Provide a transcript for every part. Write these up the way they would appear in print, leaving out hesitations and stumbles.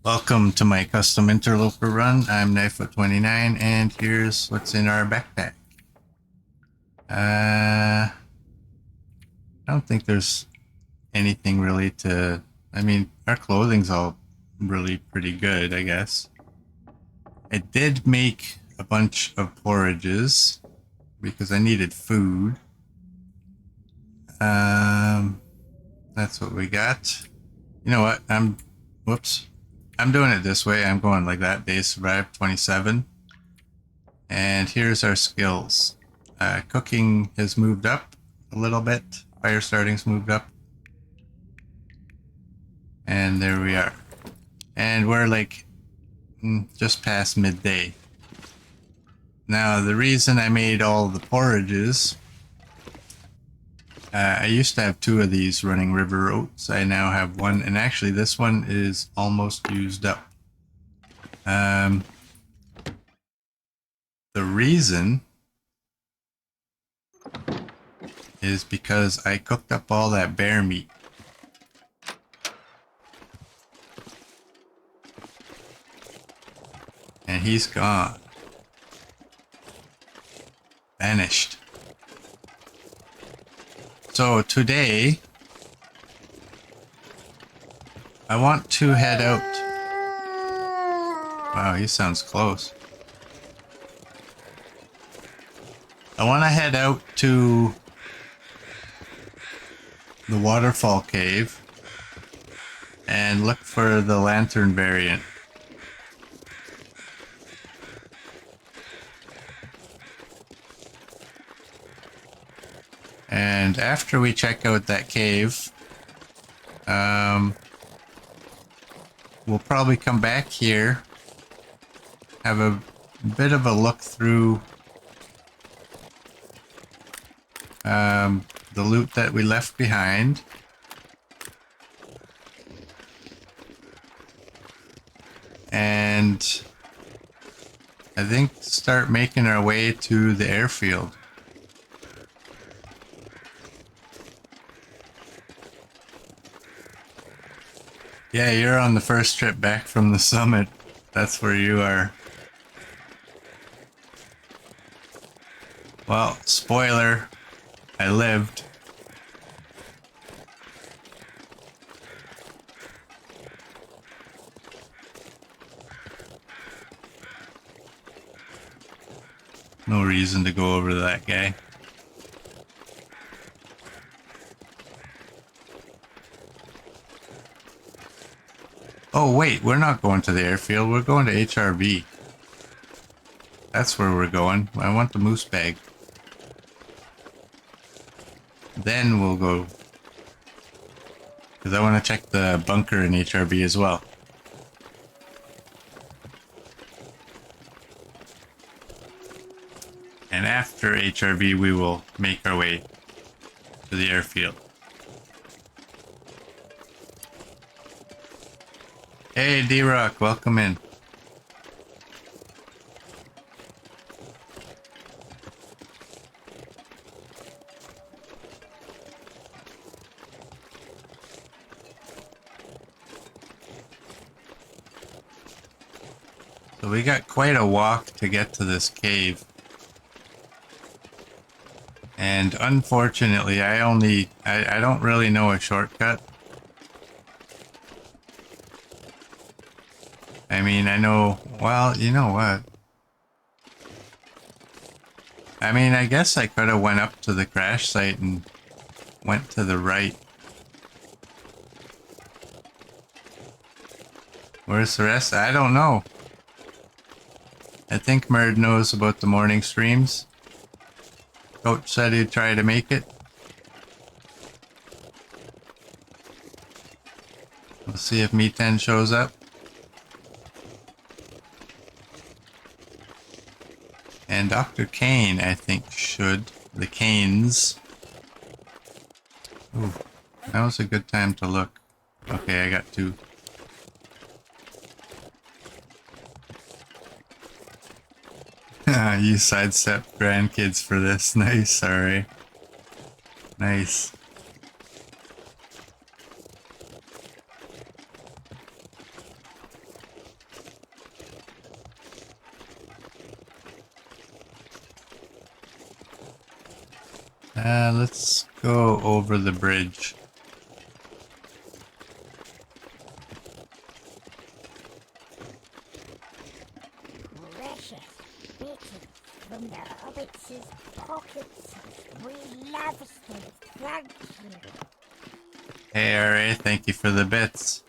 Welcome to my custom interloper run. I'm Ep8 and here's what's in our backpack. I don't think there's anything really to... I mean, our clothing's all really pretty good, I guess. I did make a bunch of porridges because I needed food. That's what we got. You know what? Whoops. I'm doing it this way. I'm going like that. Days survived 27. And here's our skills. Cooking has moved up a little bit. Fire starting's moved up. And there we are. And we're like just past midday. Now, the reason I made all the porridges, I used to have 2 of these running river oats. I now have 1, and actually this one is almost used up. The reason is because I cooked up all that bear meat. And he's gone. Vanished. So today, I want to head out. Wow, he sounds close. I want to head out to the waterfall cave and look for the lantern variant. And after we check out that cave, we'll probably come back here, have a bit of a look through the loot that we left behind. And I think start making our way to the airfield. Yeah, you're on the first trip back from the summit. That's where you are. Well, spoiler, I lived. No reason to go over to that guy. Oh wait, we're not going to the airfield, we're going to HRV. That's where we're going. I want the moose bag. Then we'll go. Because I want to check the bunker in HRV as well. And after HRV, we will make our way to the airfield. Hey, D-Rock, welcome in. So we got quite a walk to get to this cave. And unfortunately, I don't really know a shortcut. I mean, I know, well, you know what? I mean, I guess I could have went up to the crash site and went to the right. Where's the rest? I don't know. I think Merd knows about the morning streams. Coach said he'd try to make it. We'll see if Milton shows up. And Dr. Kane, I think, should. The Canes. Ooh, that was a good time to look. Okay, I got 2. You sidestepped grandkids for this. Nice, sorry. Nice. Let's go over the bridge. Precious bits from the hobbits' pockets. We love them. Thank you. Hey, RA, thank you for the bits.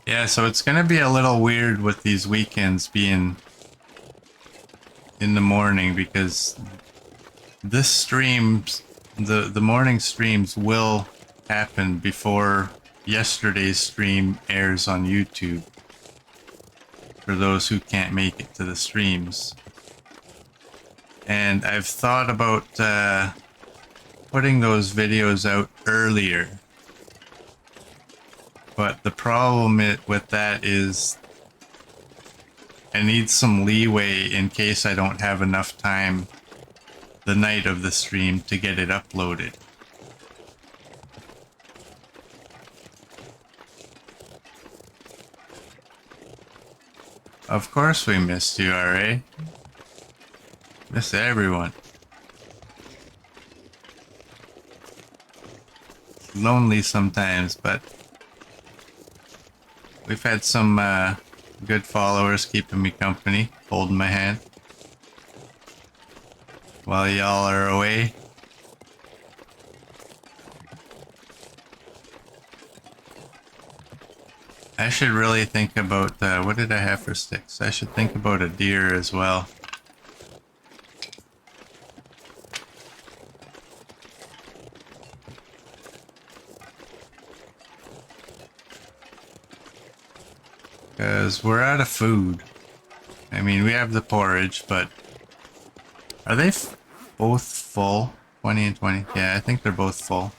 Yeah, so it's gonna be a little weird with these weekends being in the morning because this streams, the morning streams will happen before yesterday's stream airs on YouTube for those who can't make it to the streams. And I've thought about putting those videos out earlier. But the problem with that is I need some leeway in case I don't have enough time the night of the stream to get it uploaded. Of course we missed you, RA. Miss everyone. Lonely sometimes, but we've had some good followers keeping me company, holding my hand while y'all are away. I should really think about, what did I have for sticks? I should think about a deer as well. Because we're out of food. I mean, we have the porridge, but are they both full? 20 and 20? Yeah, I think they're both full.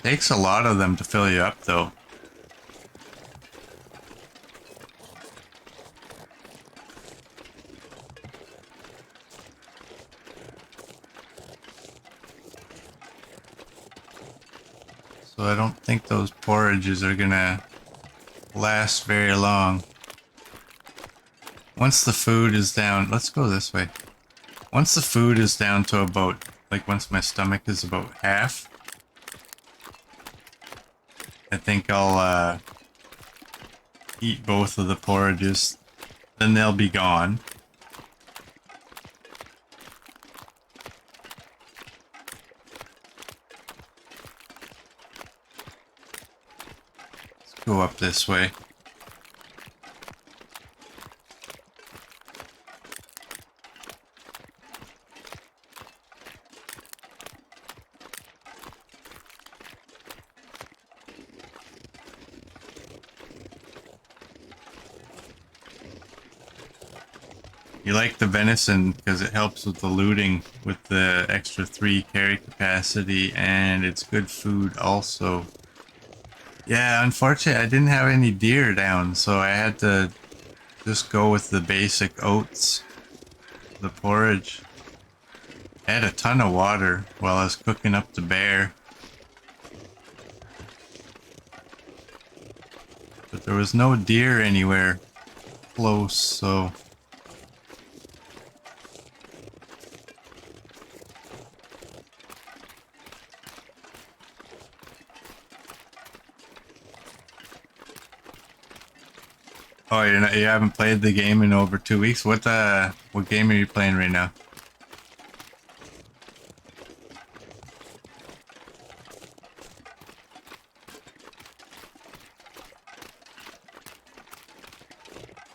Takes a lot of them to fill you up, though. So I don't think those porridges are gonna last very long. Once the food is down, let's go this way. Once the food is down to about, like once my stomach is about half, I think I'll eat both of the porridges, then they'll be gone. Let's go up this way. You like the venison because it helps with the looting with the extra 3 carry capacity, and it's good food also. Yeah, unfortunately I didn't have any deer down, so I had to just go with the basic oats, the porridge. I had a ton of water while I was cooking up the bear. But there was no deer anywhere close, so... Oh, you haven't played the game in over 2 weeks? What game are you playing right now?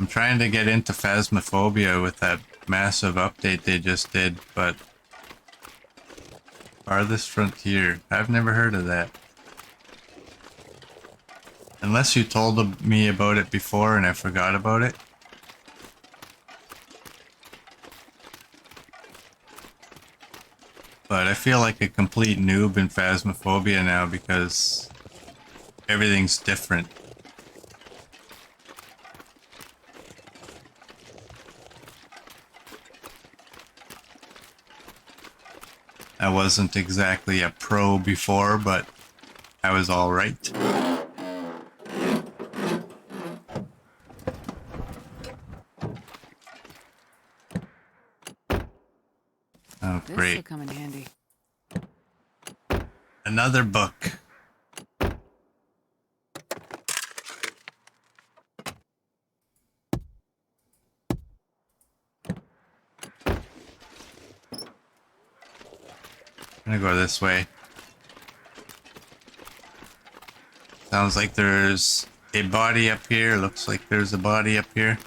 I'm trying to get into Phasmophobia with that massive update they just did, but... Farthest Frontier. I've never heard of that. Unless you told me about it before and I forgot about it. But I feel like a complete noob in Phasmophobia now because everything's different. wasn't exactly a pro before, but I was all right. Oh, This'll great. come in handy. Another book. I'm gonna go this way. Sounds like there's a body up here. Looks like there's a body up here.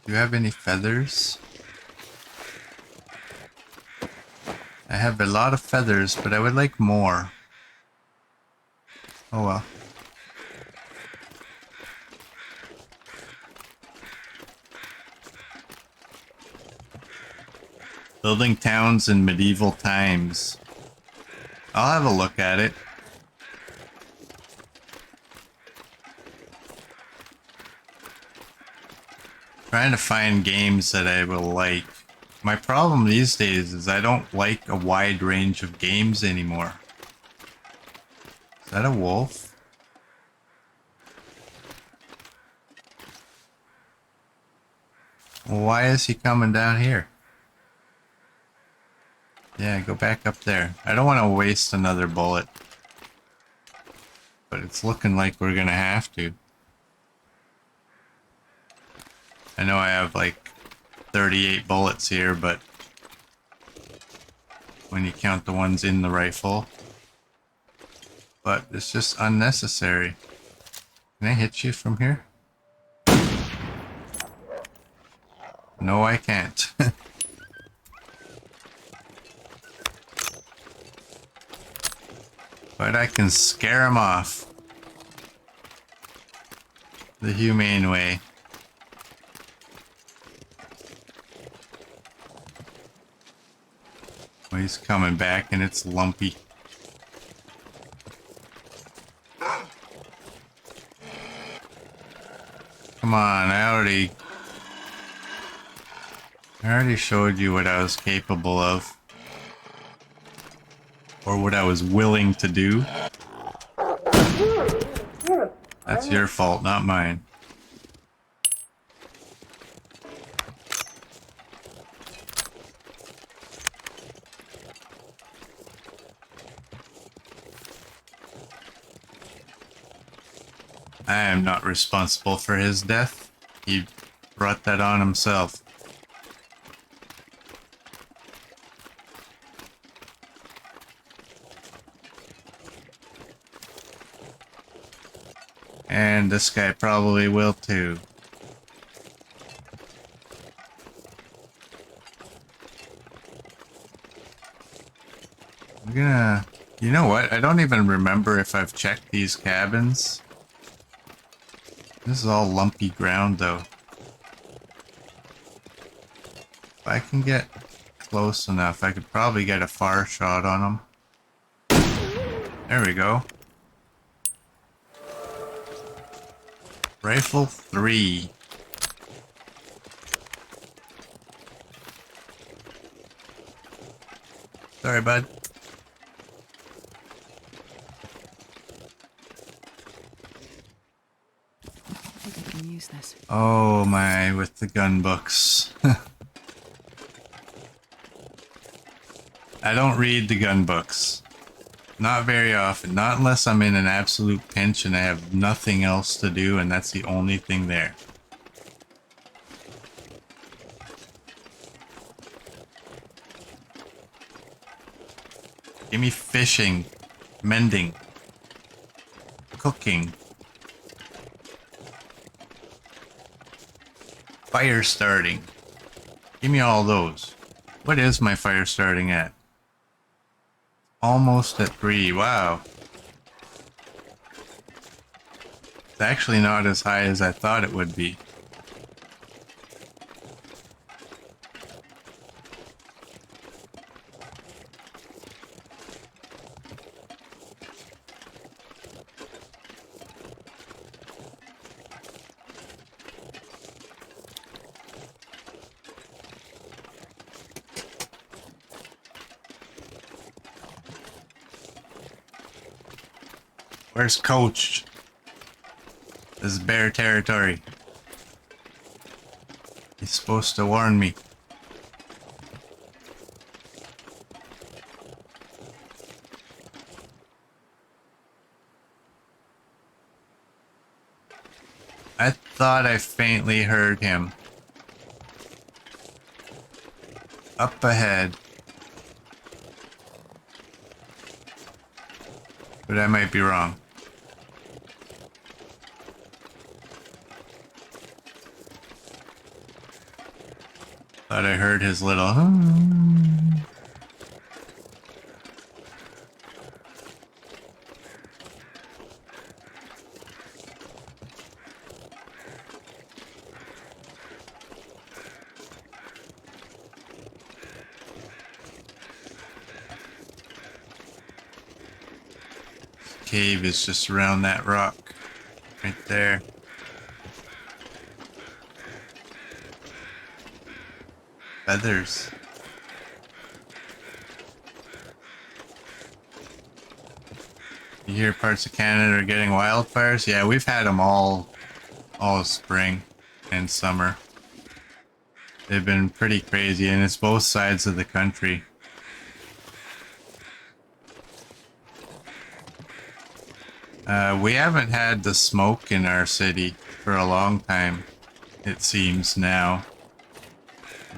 Do you have any feathers? I have a lot of feathers, but I would like more. Oh well. Building towns in medieval times. I'll have a look at it. Trying to find games that I will like. My problem these days is I don't like a wide range of games anymore. Is that a wolf? Well, why is he coming down here? Yeah, go back up there. I don't want to waste another bullet. But it's looking like we're gonna have to. I know I have like 38 bullets here, but when you count the ones in the rifle. But it's just unnecessary. Can I hit you from here? No, I can't. But I can scare him off. The humane way. Oh, he's coming back and it's lumpy. Come on, I already showed you what I was capable of. Or what I was willing to do. That's your fault, not mine. I am not responsible for his death. He brought that on himself. And this guy probably will too. I'm gonna... You know what? I don't even remember if I've checked these cabins. This is all lumpy ground though. If I can get close enough, I could probably get a far shot on them. There we go. Rifle 3. Sorry, bud. I think I can use this. Oh my, with the gun books. I don't read the gun books. Not very often. Not unless I'm in an absolute pinch and I have nothing else to do and that's the only thing there. Give me fishing, mending, cooking, fire starting. Give me all those. What is my fire starting at? Almost at 3. Wow. It's actually not as high as I thought it would be. Where's Coach? This is bear territory. He's supposed to warn me. I thought I faintly heard him. Up ahead. But I might be wrong. Thought I heard his little... Cave is just around that rock right there. Feathers. You hear parts of Canada are getting wildfires? Yeah, we've had them all spring and summer. They've been pretty crazy, and it's both sides of the country. We haven't had the smoke in our city for a long time, it seems now.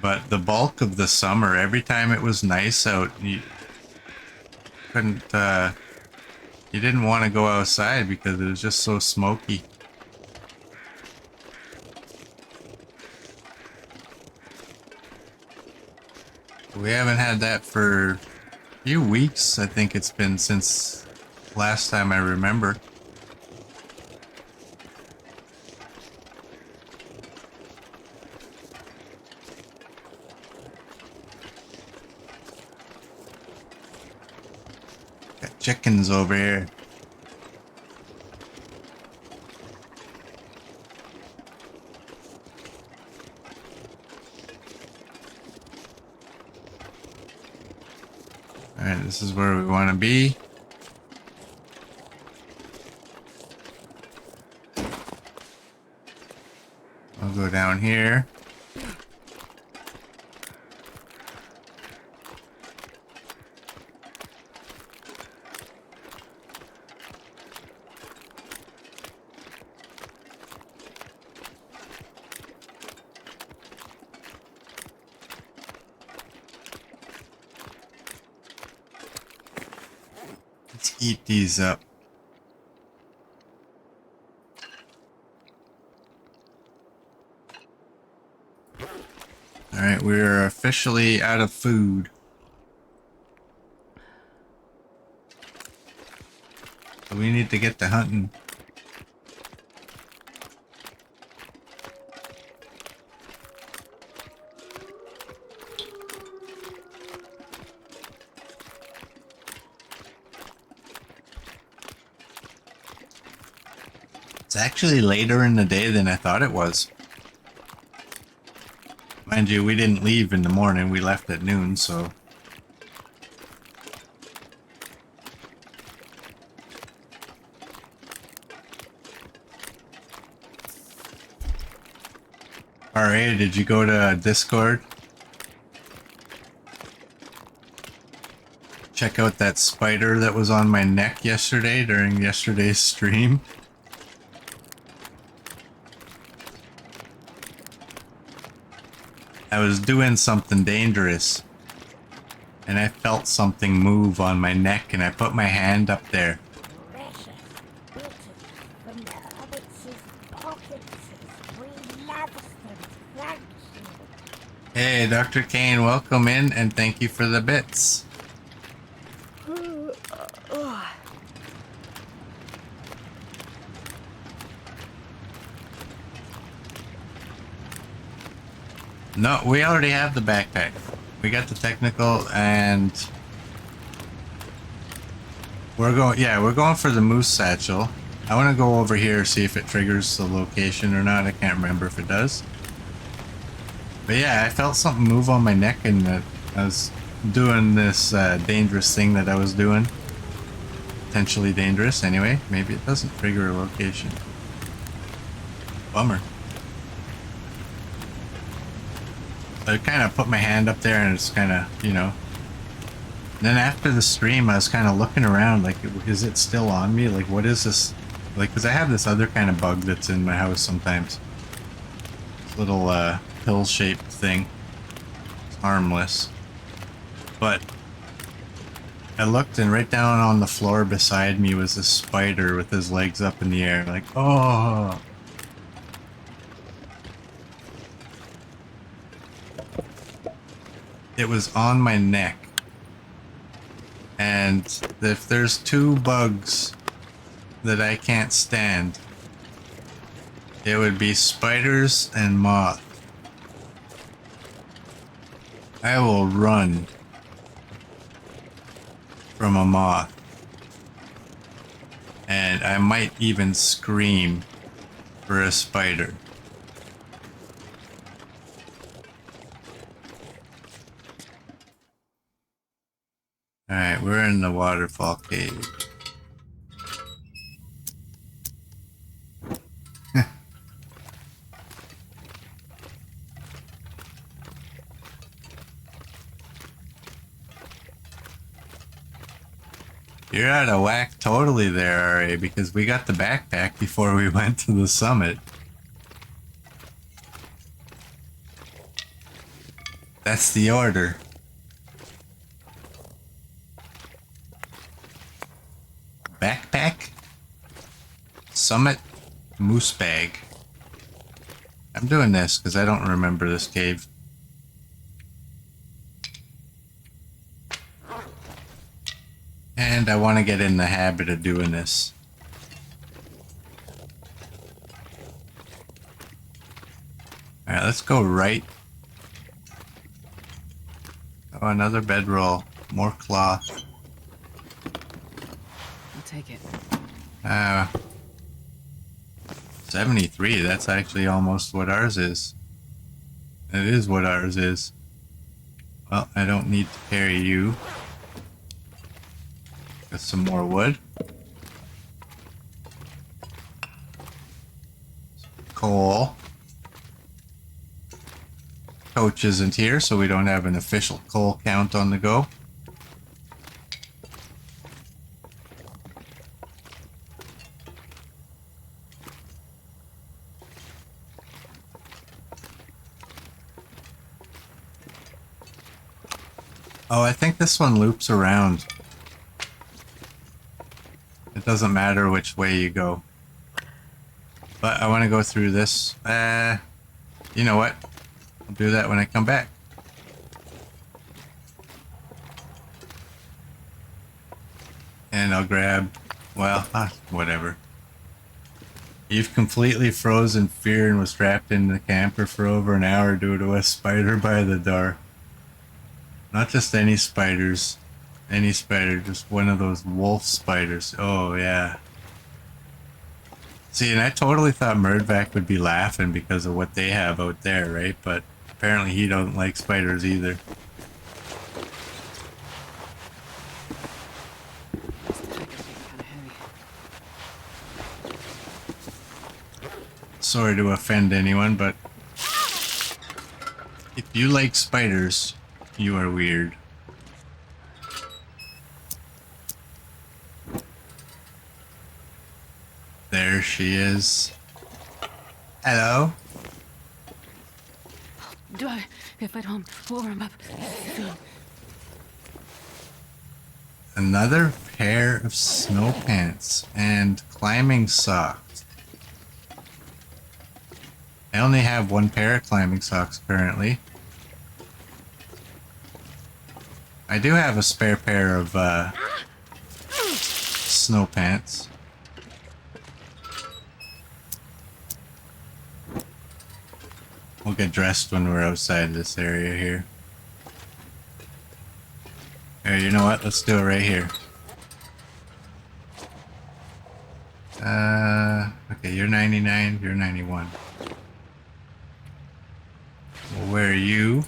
But the bulk of the summer, every time it was nice out, you couldn't, you didn't want to go outside because it was just so smoky. We haven't had that for a few weeks. I think it's been since last time I remember. Got chickens over here. Alright, this is where we want to be. I'll go down here. Let's eat these up. Alright, we're officially out of food. So we need to get to hunting. It's actually later in the day than I thought it was. Mind you, we didn't leave in the morning, we left at noon, so... Alright, did you go to Discord? Check out that spider that was on my neck yesterday during yesterday's stream. I was doing something dangerous and I felt something move on my neck and I put my hand up there. Precious booty from the hobbits' pockets. We love them. Thank you. Hey, Dr. Kane, welcome in and thank you for the bits. No, we already have the backpack. We got the technical and we're going for the moose satchel. I want to go over here, see if it triggers the location or not. I can't remember if it does. But yeah, I felt something move on my neck and I was doing this dangerous thing that I was doing. potentially dangerous anyway. Maybe it doesn't trigger a location. Bummer. I kind of put my hand up there and it's kind of, you know. Then after the stream, I was kind of looking around, like, is it still on me? Like, what is this? Like, because I have this other kind of bug that's in my house sometimes. This little pill-shaped thing. It's harmless. But I looked and right down on the floor beside me was a spider with his legs up in the air. Like, oh! It was on my neck. And if there's two bugs that I can't stand, it would be spiders and moth. I will run from a moth. And I might even scream for a spider. Alright, we're in the waterfall cave. You're out of whack totally there, RA, because we got the backpack before we went to the summit. That's the order. Backpack, summit, moose bag. I'm doing this because I don't remember this cave. And I want to get in the habit of doing this. Alright, let's go right. Oh, another bedroll. More cloth. Take it. 73, that's actually almost what ours is. It is what ours is. Well, I don't need to carry you. Got some more wood. Coal. Coach isn't here, so we don't have an official coal count on the go. Oh, I think this one loops around. It doesn't matter which way you go. But I want to go through this. You know what? I'll do that when I come back. And I'll grab... well, whatever. You've completely frozen fear and was trapped in the camper for over an hour due to a spider by the door. Not just any spiders. Any spider, just one of those wolf spiders. Oh, yeah. See, and I totally thought Murdvac would be laughing because of what they have out there, right? But apparently he don't like spiders either. Sorry to offend anyone, but if you like spiders, you are weird. There she is. Hello? Do I get home? Warm up. Another pair of snow pants and climbing socks. I only have one pair of climbing socks currently. I do have a spare pair of snow pants. We'll get dressed when we're outside this area here. Here, you know what? Let's do it right here. Okay, you're 99, you're 91. We'll wear you.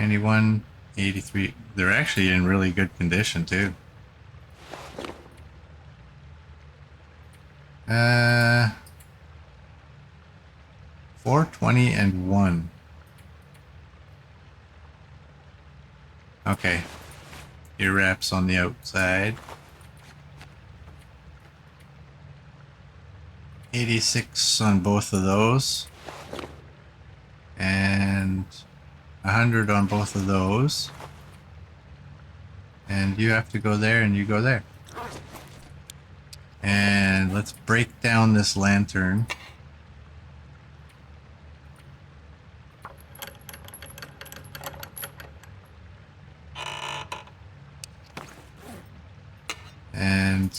91, 83. They're actually in really good condition too. 420 and 1. Okay. Ear wraps on the outside. 86 on both of those. And 100 on both of those. And you have to go there and you go there. And let's break down this lantern. And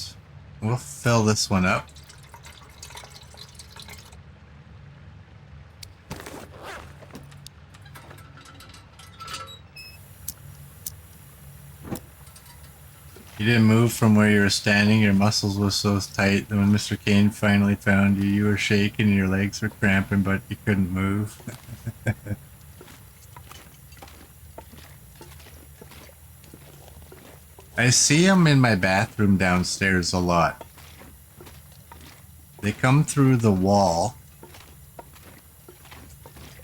we'll fill this one up. You didn't move from where you were standing. Your muscles were so tight that when Mr. Kane finally found you, you were shaking and your legs were cramping, but you couldn't move. I see them in my bathroom downstairs a lot. They come through the wall,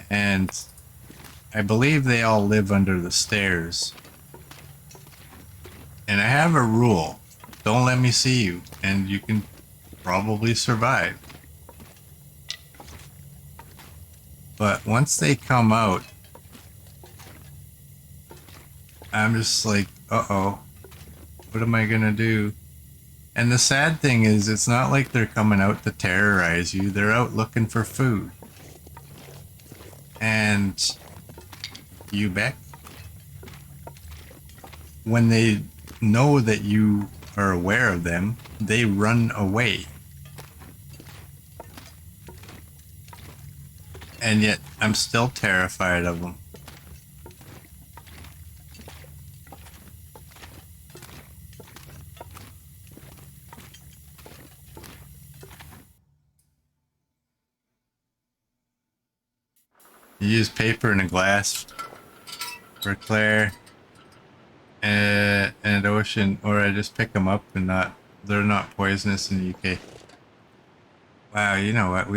and I believe they all live under the stairs. And I have a rule. Don't let me see you, and you can probably survive. But once they come out, I'm just like, uh-oh. What am I gonna do? And the sad thing is, it's not like they're coming out to terrorize you. They're out looking for food. And you bet, when they know that you are aware of them, they run away. And yet, I'm still terrified of them. You use paper and a glass for Claire and an ocean, or I just pick them up and they're not poisonous in the UK. Wow, you know what?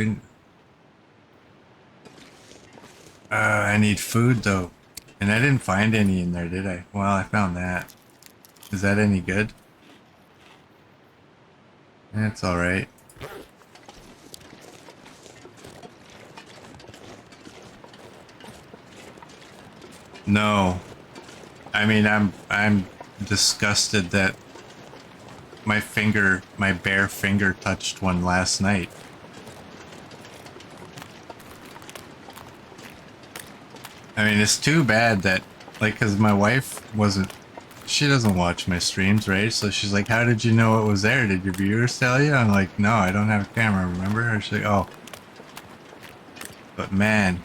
I need food though, and I didn't find any in there, did I? Well, I found that. Is that any good? That's all right. No. I mean, I'm disgusted that my bare finger touched one last night. I mean, it's too bad that, like, cause my wife she doesn't watch my streams, right? So she's like, how did you know it was there? Did your viewers tell you? I'm like, no, I don't have a camera, remember? Or she's like, oh. But man,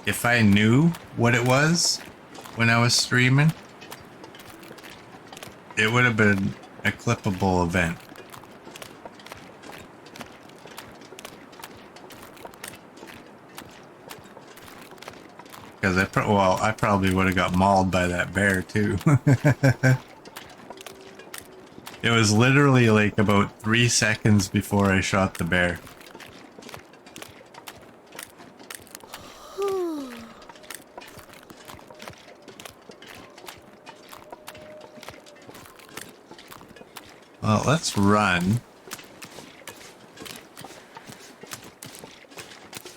if I knew what it was when I was streaming, it would have been a clippable event. Because I probably would have got mauled by that bear too. It was literally like about 3 seconds before I shot the bear. Well, let's run.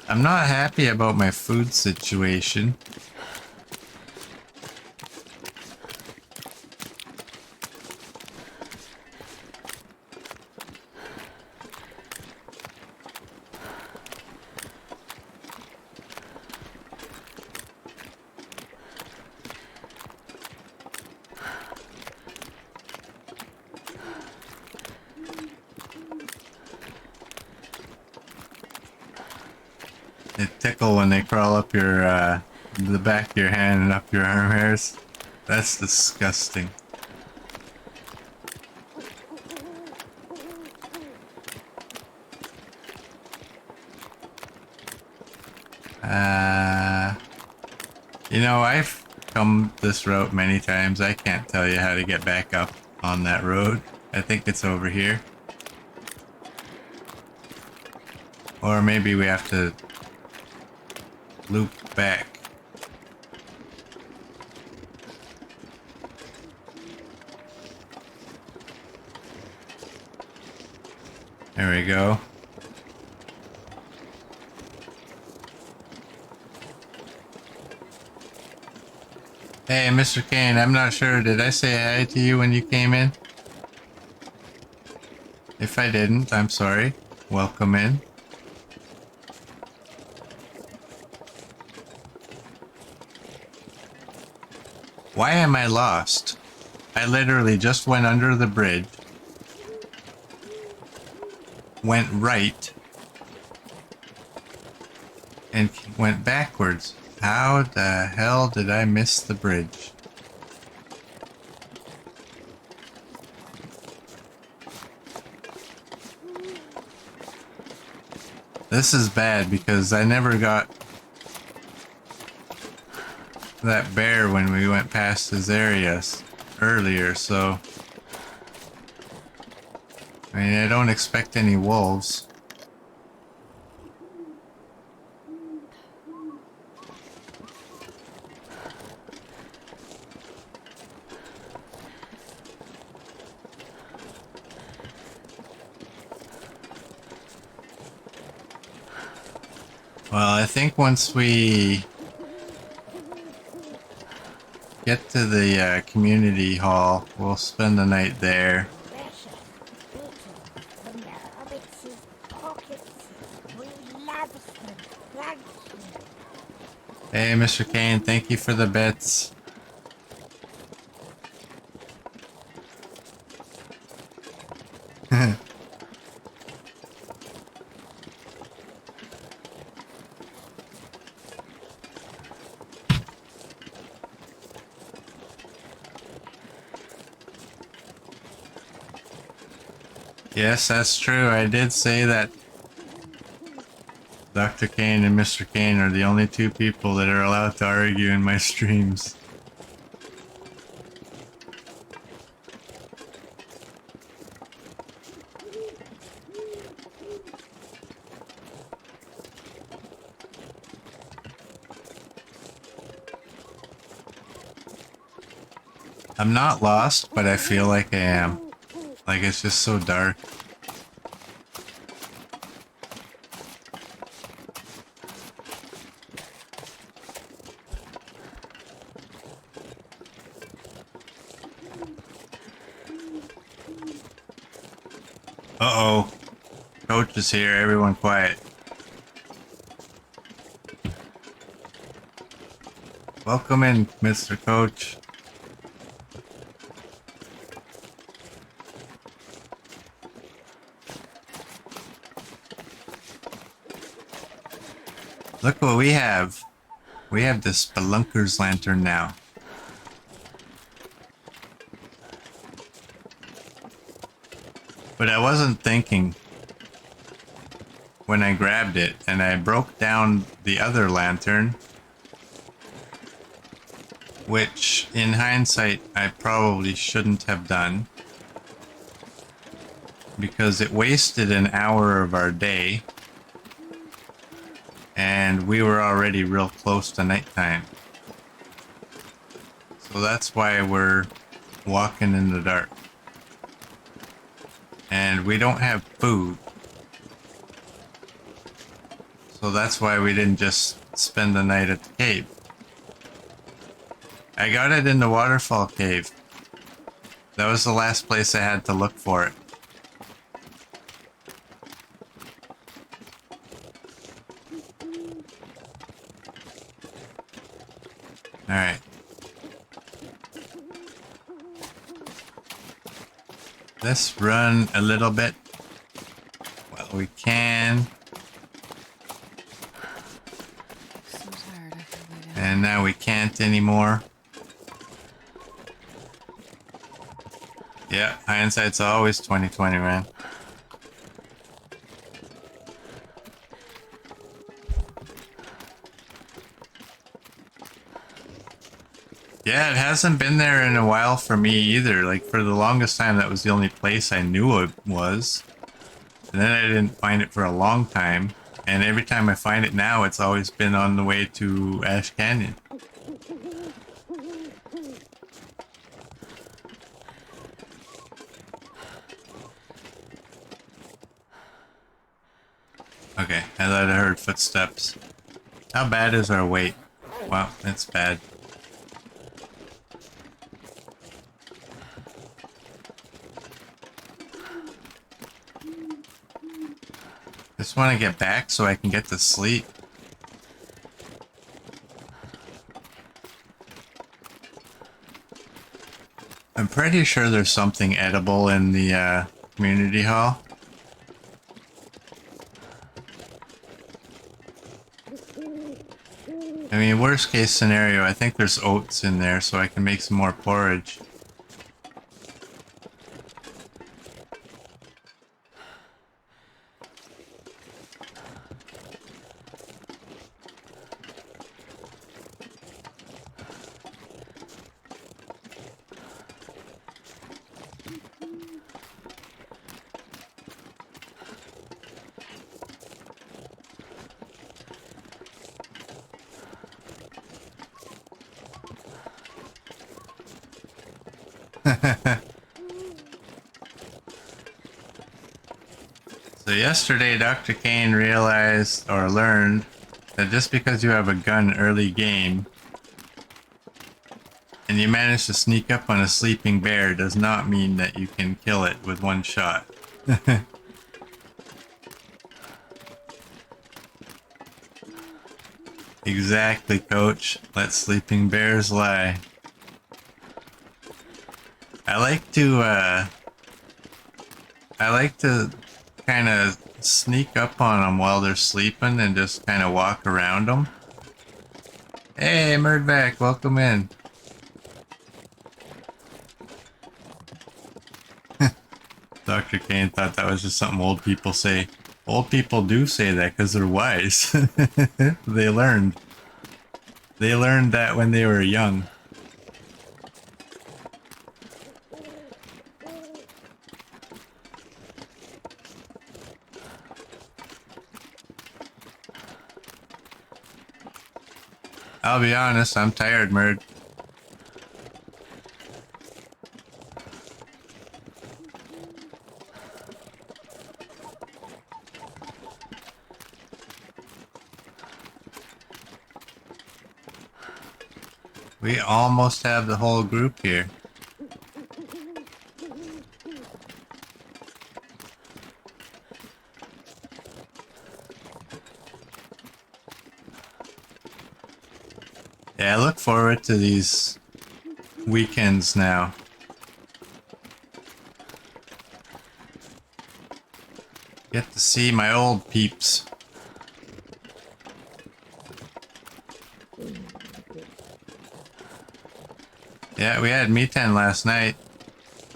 I'm not happy about my food situation. They tickle when they crawl up the back of your hand and up your arm hairs. That's disgusting. You know, I've come this route many times. I can't tell you how to get back up on that road. I think it's over here. Or maybe we have to loop back. There we go. Hey, Mr. Kane, I'm not sure. Did I say hi to you when you came in? If I didn't, I'm sorry. Welcome in. Why am I lost? I literally just went under the bridge, went right, and went backwards. How the hell did I miss the bridge? This is bad because I never got that bear when we went past his areas earlier, so I mean, I don't expect any wolves. Well, I think once we get to the community hall, we'll spend the night there. Precious Milton from the hobbits' pockets. We love them. Thank you. Hey, Mr. Kane, thank you for the bits. Yes, that's true. I did say that Dr. Kane and Mr. Kane are the only two people that are allowed to argue in my streams. I'm not lost, but I feel like I am. Like, it's just so dark. Uh-oh. Coach is here. Everyone quiet. Welcome in, Mr. Coach. Look what we have. We have the Spelunker's Lantern now. But I wasn't thinking when I grabbed it, and I broke down the other lantern, which in hindsight I probably shouldn't have done, because it wasted an hour of our day. And we were already real close to nighttime. So that's why we're walking in the dark. And we don't have food. So that's why we didn't just spend the night at the cave. I got it in the waterfall cave. That was the last place I had to look for it. Alright. Let's run a little bit while we can. So tired, I could lay down. And now we can't anymore. Yeah, hindsight's always 20/20, man. Yeah, it hasn't been there in a while for me either. Like, for the longest time, that was the only place I knew it was. And then I didn't find it for a long time. And every time I find it now, it's always been on the way to Ash Canyon. Okay, I thought I heard footsteps. How bad is our wait? Wow, that's bad. Just want to get back so I can get to sleep. I'm pretty sure there's something edible in the community hall. I mean, worst case scenario, I think there's oats in there so I can make some more porridge. So yesterday, Dr. Kane realized or learned that just because you have a gun early game and you manage to sneak up on a sleeping bear does not mean that you can kill it with one shot. Exactly, coach. Let sleeping bears lie. I like to kind of sneak up on them while they're sleeping and just kind of walk around them. Hey, Murdback, welcome in. Dr. Kane thought that was just something old people say. Old people do say that because they're wise. They learned. They learned that when they were young. I'll be honest, I'm tired, Murd. We almost have the whole group here. Yeah, I look forward to these weekends now. Get to see my old peeps. Yeah, we had Milton last night.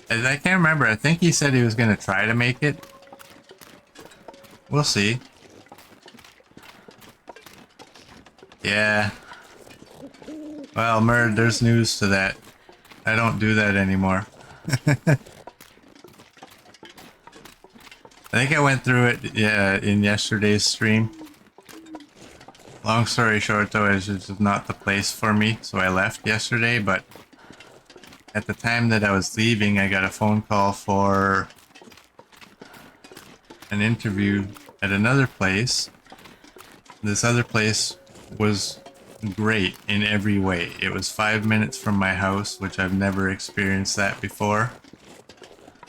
I can't remember. I think he said he was going to try to make it. We'll see. Yeah. Well, Murd, there's news to that. I don't do that anymore. I think I went through it, yeah, in yesterday's stream. Long story short, though, it's just not the place for me, so I left yesterday, but at the time that I was leaving, I got a phone call for an interview at another place. This other place was great in every way. It was 5 minutes from my house, which I've never experienced that before.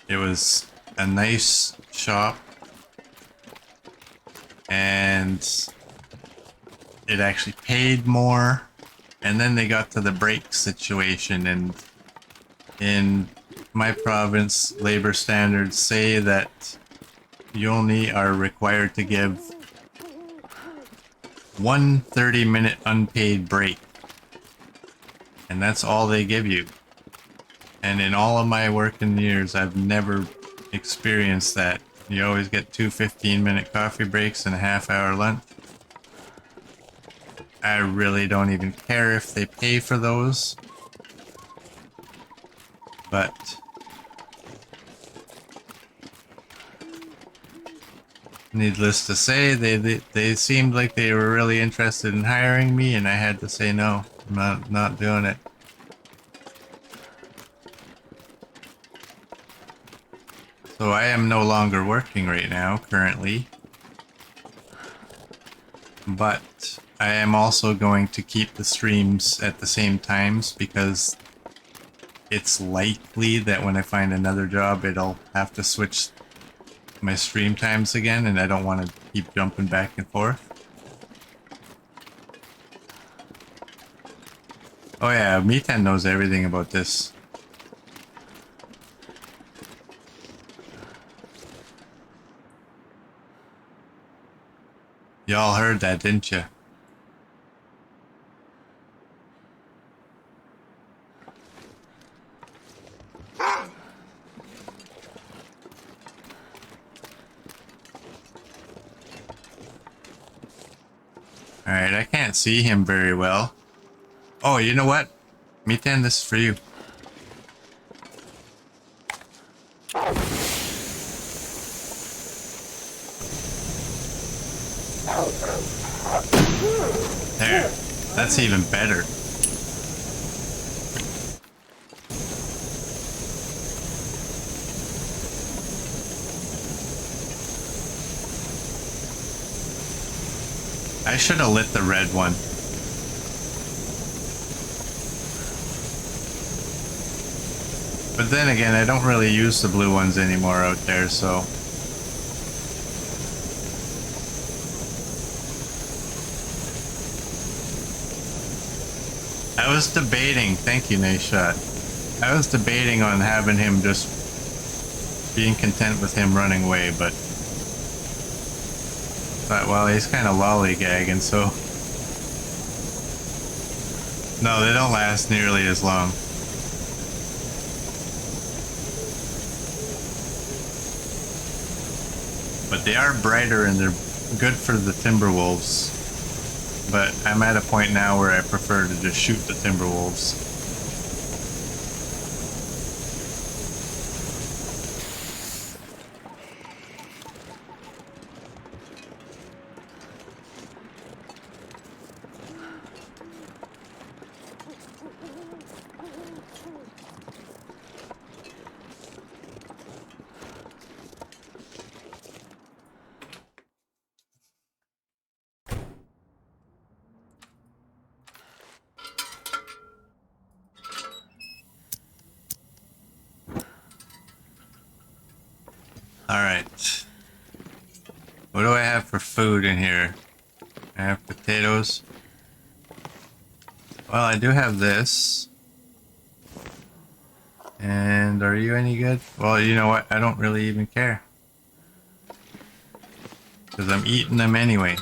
It was a nice shop, and it actually paid more. And then they got to the break situation, and in my province, labor standards say that you only are required to give one 30-minute unpaid break. And that's all they give you. And in all of my working years, I've never experienced that. You always get two 15-minute coffee breaks and a half-hour lunch. I really don't even care if they pay for those. But needless to say, they seemed like they were really interested in hiring me, and I had to say no. I'm not doing it. So I am no longer working right now, currently. But I am also going to keep the streams at the same times because it's likely that when I find another job, it'll have to switch my stream times again, and I don't want to keep jumping back and forth. Oh yeah, Milton knows everything about this. Y'all heard that, didn't you? Alright, I can't see him very well. Oh, you know what? Milton, this is for you. There. That's even better. I should have lit the red one. But then again, I don't really use the blue ones anymore out there, so... I was debating, thank you, nice shot. I was debating on having him just being content with him running away, but thought, well, he's kind of lollygagging, so no, they don't last nearly as long. But they are brighter and they're good for the Timberwolves. But I'm at a point now where I prefer to just shoot the Timberwolves. Alright. What do I have for food in here? I have potatoes. Well, I do have this. And are you any good? Well, you know what? I don't really even care. Because I'm eating them anyway.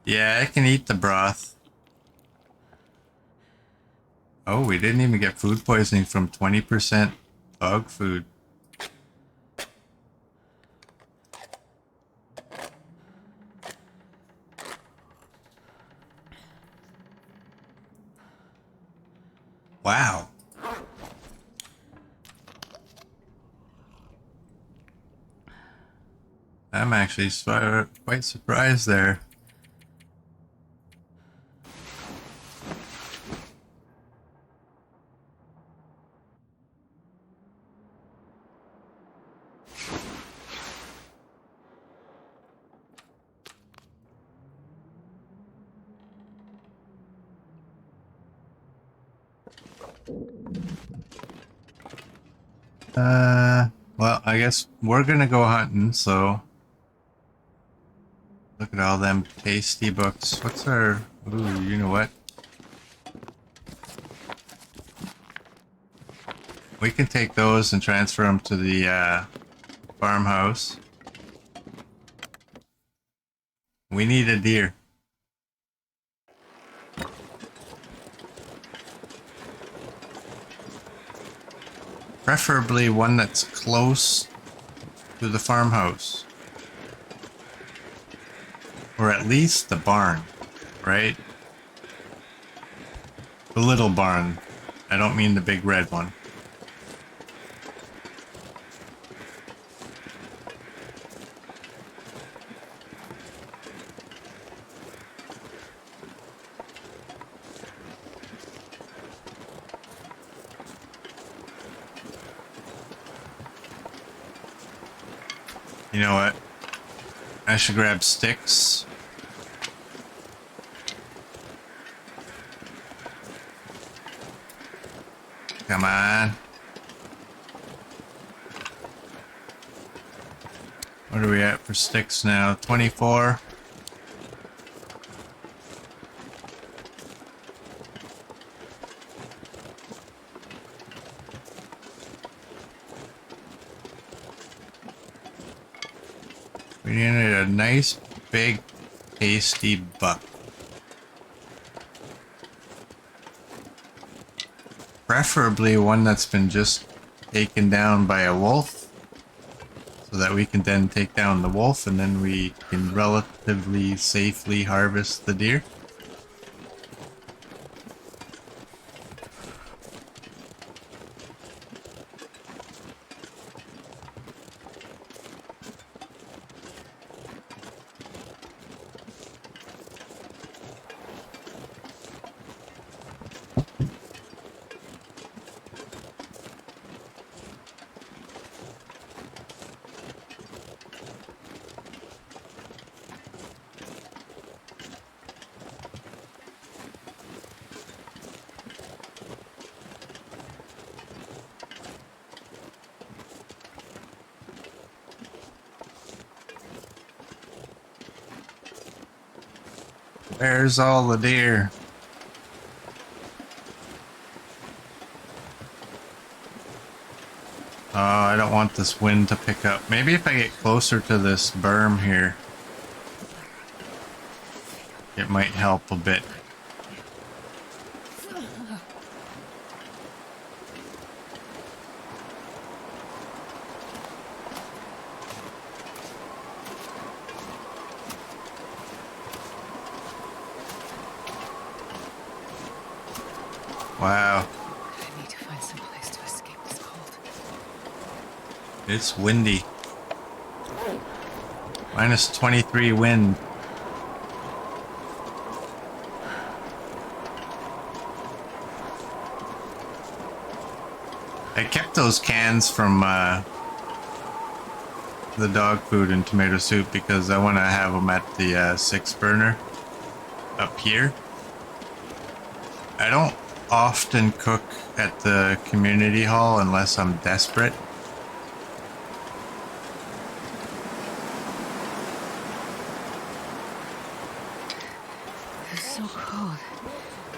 Yeah, I can eat the broth. Oh, we didn't even get food poisoning from 20% dog food. Wow. I'm actually quite surprised there. Well, I guess we're gonna go hunting, so... Look at all them tasty books. What's our... Ooh, you know what? We can take those and transfer them to the, farmhouse. We need a deer. Preferably one that's close to the farmhouse. Or at least the barn, right? The little barn. I don't mean the big red one. You know what? I should grab sticks. Come on. What are we at for sticks now? 24. We needed a nice, big, tasty buck. Preferably one that's been just taken down by a wolf, so that we can then take down the wolf and then we can relatively safely harvest the deer. Where's all the deer? Oh, I don't want this wind to pick up. Maybe if I get closer to this berm here, it might help a bit. Wow, I need to find some place to escape this cold. it's windy. Minus 23 wind. I kept those cans from the dog food and tomato soup because I want to have them at the 6 burner up here. I don't often cook at the community hall unless I'm desperate. It's so cold.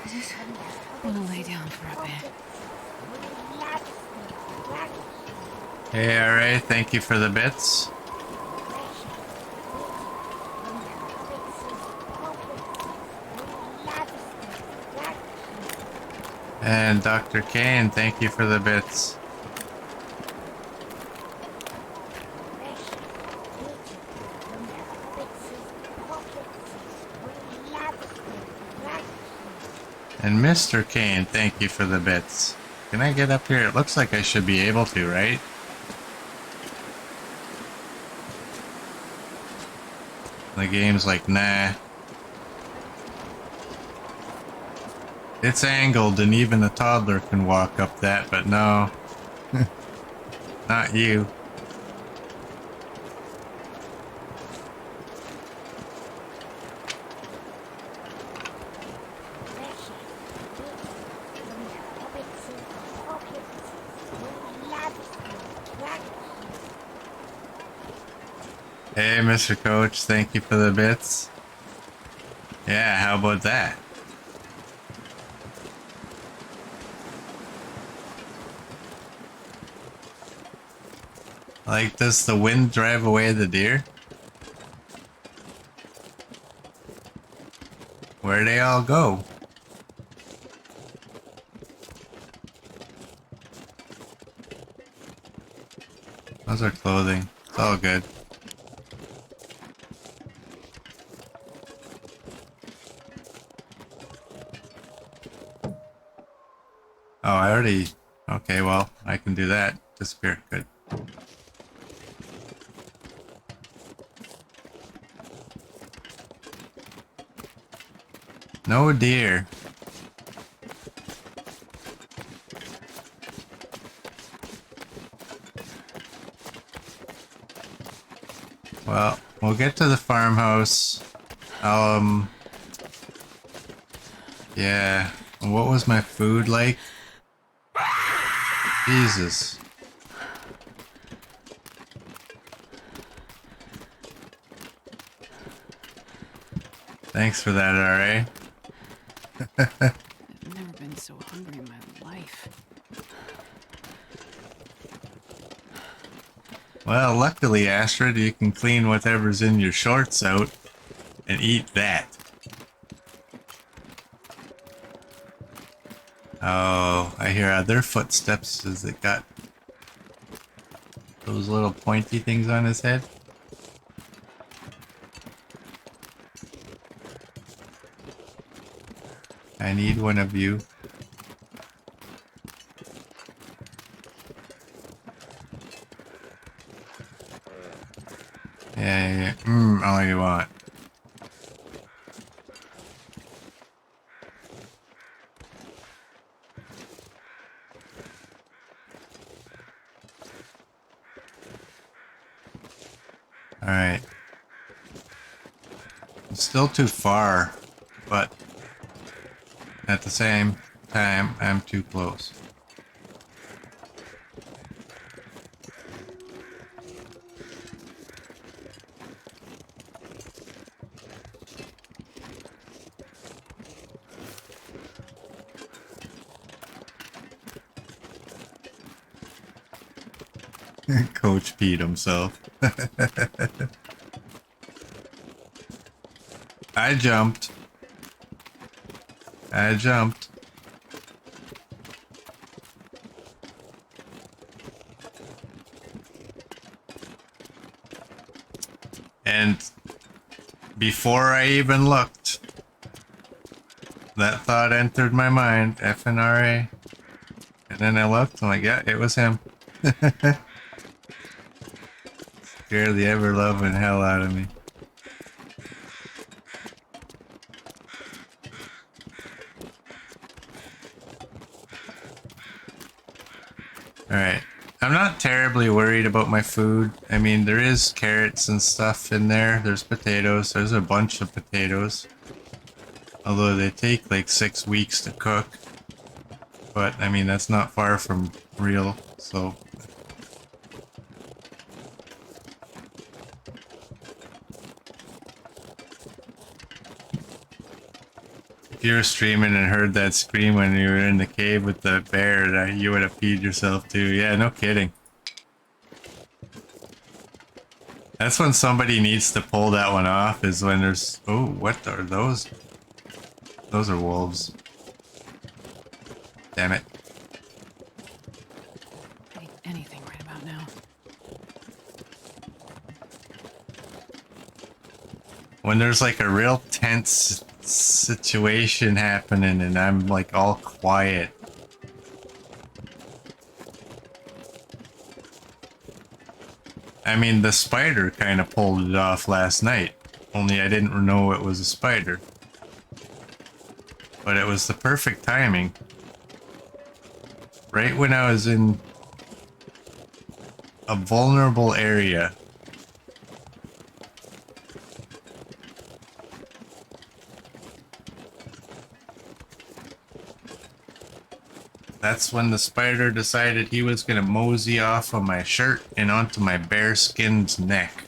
I just want to lay down for a bit. Hey, alright, thank you for the bits. And Dr. Kane, thank you for the bits. And Mr. Kane, thank you for the bits. Can I get up here? It looks like I should be able to, right? The game's like, nah. It's angled and even a toddler can walk up that, but no. Not you. Hey, Mr. Coach, thank you for the bits. Yeah, how about that? Like, does the wind drive away the deer? Where'd they all go? Those are clothing. It's all good. Oh, I already... Okay, well, I can do that. Disappear. Good. No deer. Well, we'll get to the farmhouse. Yeah. What was my food like? Jesus. Thanks for that, RA. I've never been so hungry in my life. Well, luckily, Astrid, you can clean whatever's in your shorts out and eat that. Oh, I hear other footsteps. Has it got those little pointy things on his head? I need one of you. Yeah. All you want. Alright. It's still too far, but at the same time, I'm too close. Coach Pete himself. I jumped. I jumped. And before I even looked, that thought entered my mind, FNRA. And then I looked, I'm like, yeah, it was him. Scared the ever-loving hell out of me. Alright. I'm not terribly worried about my food. I mean, there is carrots and stuff in there. There's potatoes. There's a bunch of potatoes. Although they take like 6 weeks to cook. But, I mean, that's not far from real, so... If you were streaming and heard that scream when you were in the cave with the bear, that you would have peed yourself too. Yeah, no kidding. That's when somebody needs to pull that one off, is when there's... Oh, what are those? Those are wolves. Damn it. I need anything right about now. When there's like a real tense situation happening and I'm like all quiet. I mean, the spider kind of pulled it off last night, only I didn't know it was a spider. But it was the perfect timing. Right when I was in a vulnerable area. That's when the spider decided he was gonna mosey off of my shirt and onto my bare-skinned neck.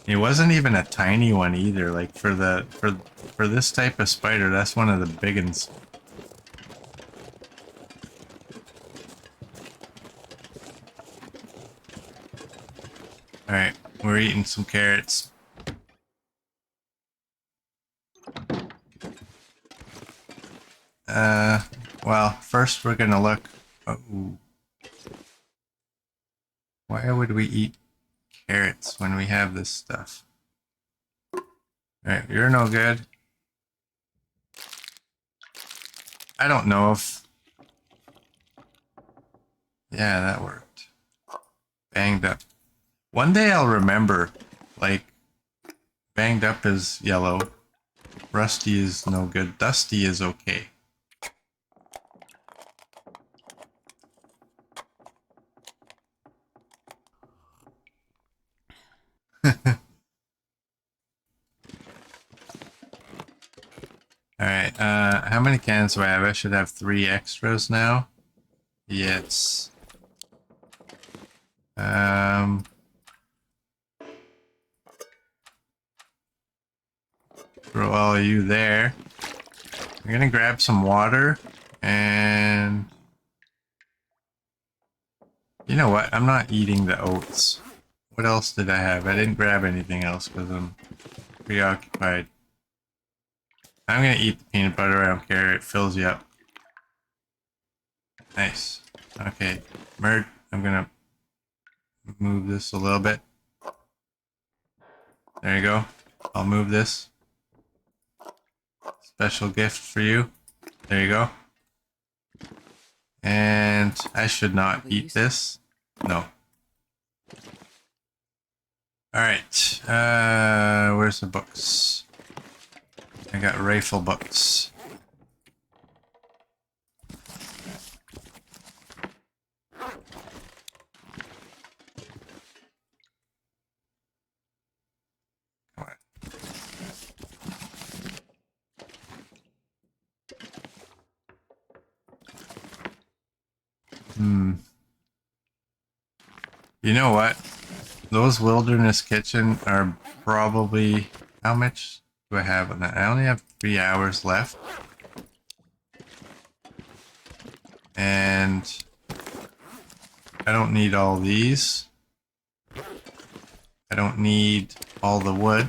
It wasn't even a tiny one either. Like for this type of spider, that's one of the big ones. All right, we're eating some carrots. Well, first we're gonna look. Oh, why would we eat carrots when we have this stuff? All right, you're no good. I don't know if... Yeah, that worked. Banged up. One day I'll remember, like, banged up is yellow. Rusty is no good. Dusty is okay. Alright, how many cans do I have? I should have 3 extras now. Yes. Throw all of you there. I'm gonna grab some water, and... You know what? I'm not eating the oats. What else did I have? I didn't grab anything else because I'm preoccupied. I'm gonna eat the peanut butter, I don't care, it fills you up. Nice. Okay, Merg, I'm gonna move this a little bit. There you go. I'll move this. Special gift for you. There you go. And I should not eat this. No. Alright, where's the books? I got rifle books. Come on. You know what? Those wilderness kitchen are probably... How much do I have on that? I only have 3 hours left. And... I don't need all these. I don't need all the wood.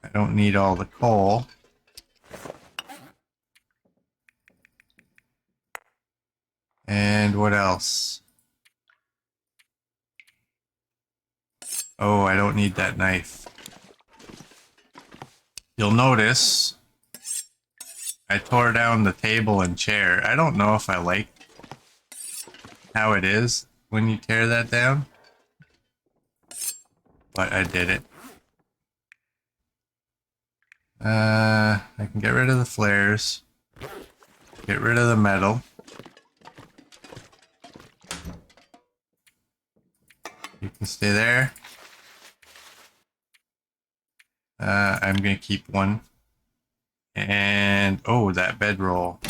I don't need all the coal. And what else? Oh, I don't need that knife. You'll notice I tore down the table and chair. I don't know if I like how it is when you tear that down, but I did it. I can get rid of the flares. Get rid of the metal. You can stay there. I'm gonna keep one. And, oh, that bedroll.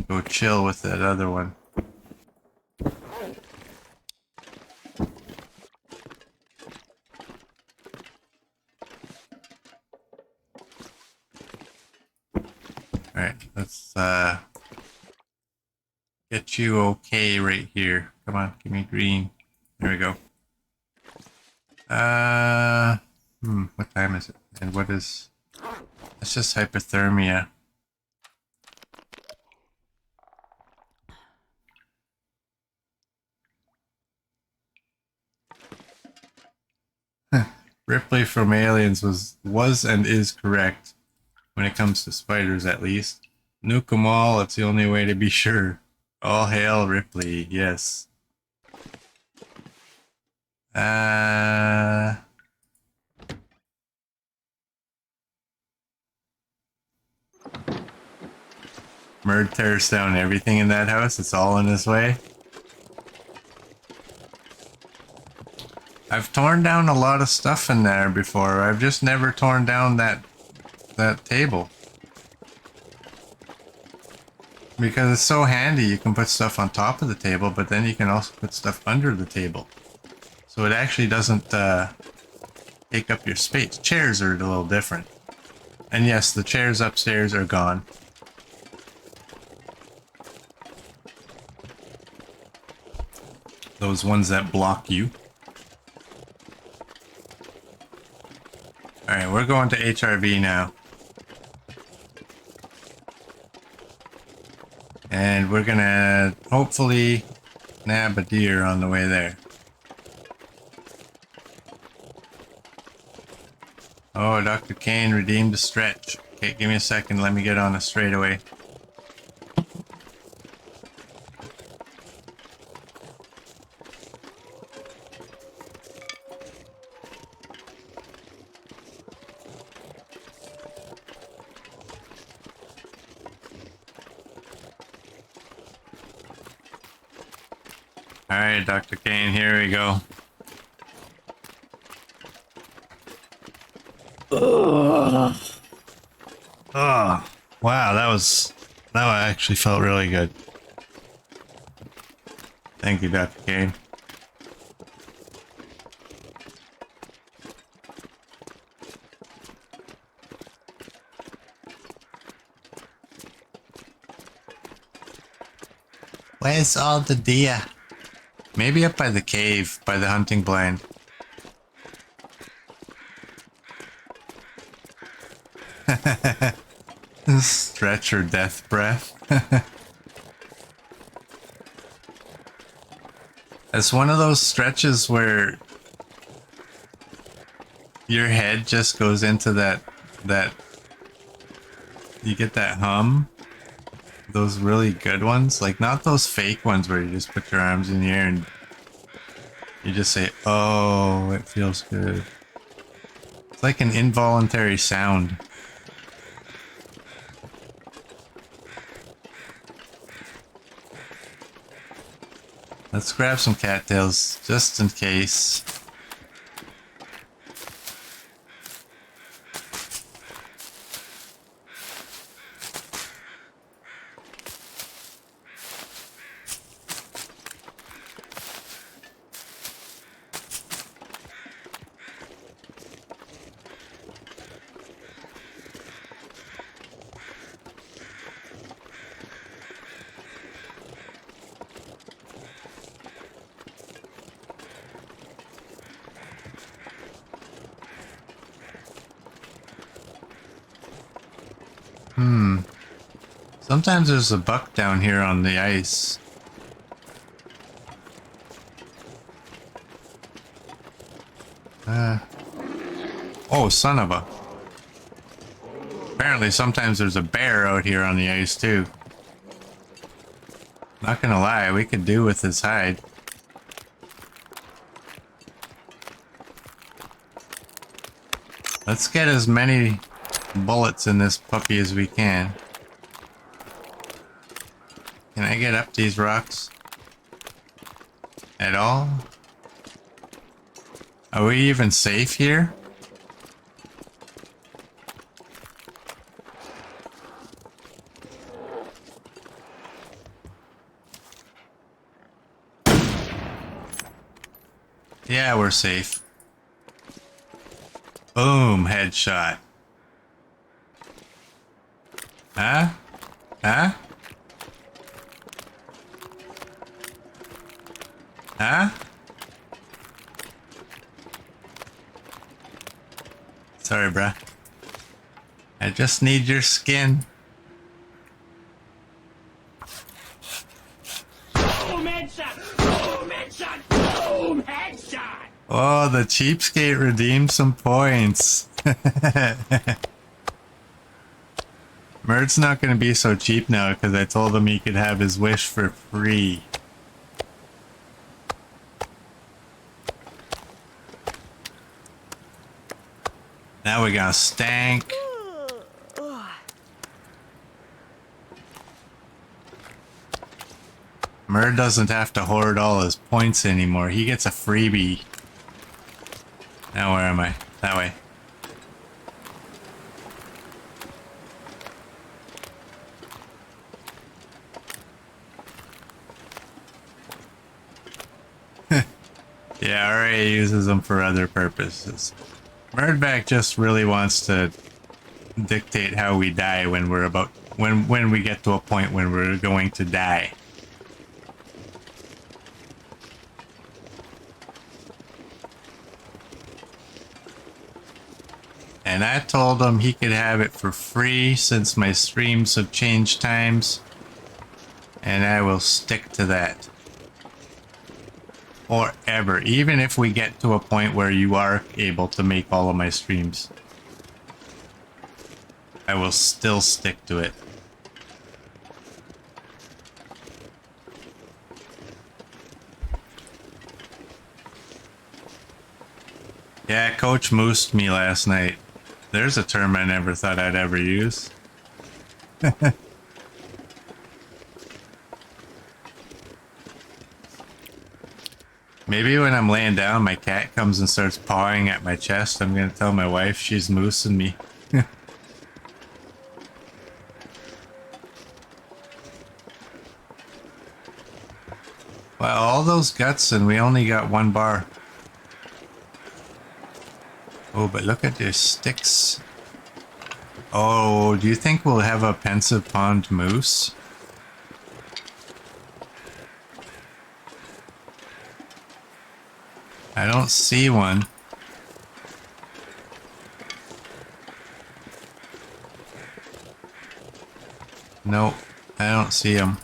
Go chill with that other one. Alright, let's get you okay right here. Come on, give me green. There we go. What time is it? And what is... It's just hypothermia. Ripley from Aliens was and is correct when it comes to spiders, at least. Nuke 'em all, it's the only way to be sure. All hail Ripley, yes. Murd tears down everything in that house, it's all in his way. I've torn down a lot of stuff in there before. I've just never torn down that table. Because it's so handy, you can put stuff on top of the table, but then you can also put stuff under the table. So it actually doesn't take up your space. Chairs are a little different. And yes, the chairs upstairs are gone. Those ones that block you. Alright, we're going to HRV now. And we're gonna hopefully nab a deer on the way there. Oh, Oh, Dr. Kane redeemed a stretch. Okay, give me a second. Let me get on a straightaway. Alright, Dr. Kane, here we go. Ugh. Oh, wow, that actually felt really good. Thank you, Dr. Kane. Where's all the deer? Maybe up by the cave, by the hunting blind. Stretch or death breath. It's one of those stretches where your head just goes into that you get that hum. Those really good ones, like not those fake ones where you just put your arms in the air and you just say, "Oh, it feels good." It's like an involuntary sound. Let's grab some cattails, just in case. Sometimes there's a buck down here on the ice. Oh, son of a... Apparently sometimes there's a bear out here on the ice too. Not gonna lie, we could do with his hide. Let's get as many bullets in this puppy as we can. Can I get up these rocks? At all? Are we even safe here? Yeah, we're safe. Boom, headshot. Huh? Huh? Huh? Sorry, bruh. I just need your skin. Boom, headshot! Boom, headshot! Boom, headshot! Oh, the cheapskate redeemed some points. Merd's not gonna be so cheap now because I told him he could have his wish for free. Now we got stank. Merd doesn't have to hoard all his points anymore. He gets a freebie. Now where am I? That way. Yeah, RA uses them for other purposes. Merdback just really wants to dictate how we die when we're about when we get to a point when we're going to die. And I told him he could have it for free since my streams have changed times. And I will stick to that. Forever. Even if we get to a point where you are able to make all of my streams. I will still stick to it. Yeah, Coach moosed me last night. There's a term I never thought I'd ever use. Maybe when I'm laying down, my cat comes and starts pawing at my chest. I'm gonna tell my wife she's moosing me. Well, all those guts and we only got 1 bar. Oh, but look at these sticks. Oh, do you think we'll have a pensive pond moose? I don't see one. Nope, I don't see him.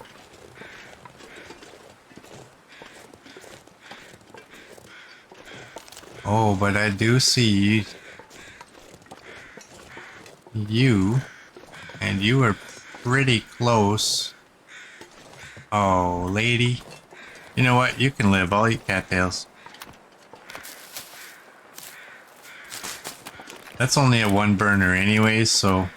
Oh, but I do see you, and you are pretty close. Oh, lady. You know what? You can live. I'll eat cattails. That's only a 1 burner anyways, so...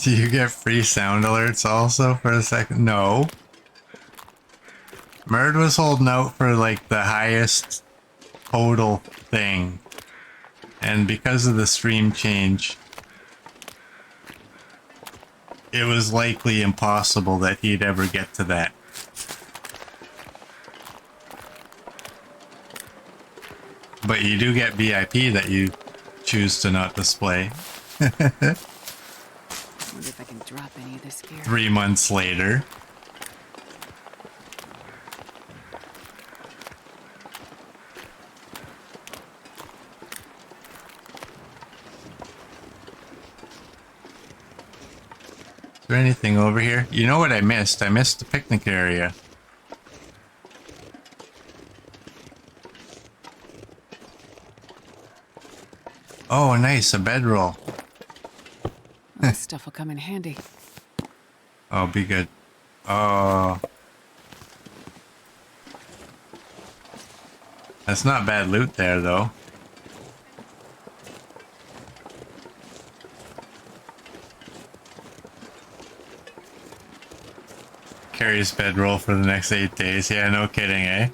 Do you get free sound alerts also for a second? No. Murd was holding out for like the highest total thing. And because of the stream change, it was likely impossible that he'd ever get to that. But you do get VIP that you choose to not display. Wonder if I can drop any of this gear. 3 months later. Is there anything over here? You know what I missed? I missed the picnic area. Oh, nice, a bedroll. This stuff will come in handy. Oh, be good. Oh. That's not bad loot there, though. Carries bedroll for the next 8 days. Yeah, no kidding, eh?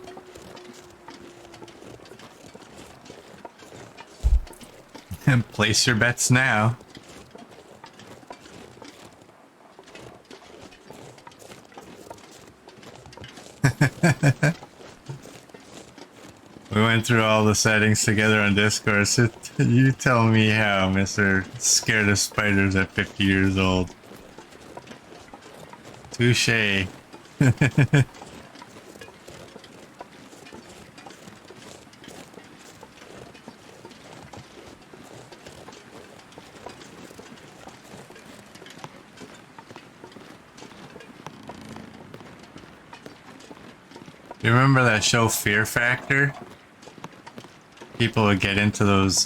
Place your bets now. We went through all the settings together on Discord, so you tell me how, Mr. Scared of Spiders at 50 years old. Touche. You remember that show Fear Factor? People would get into those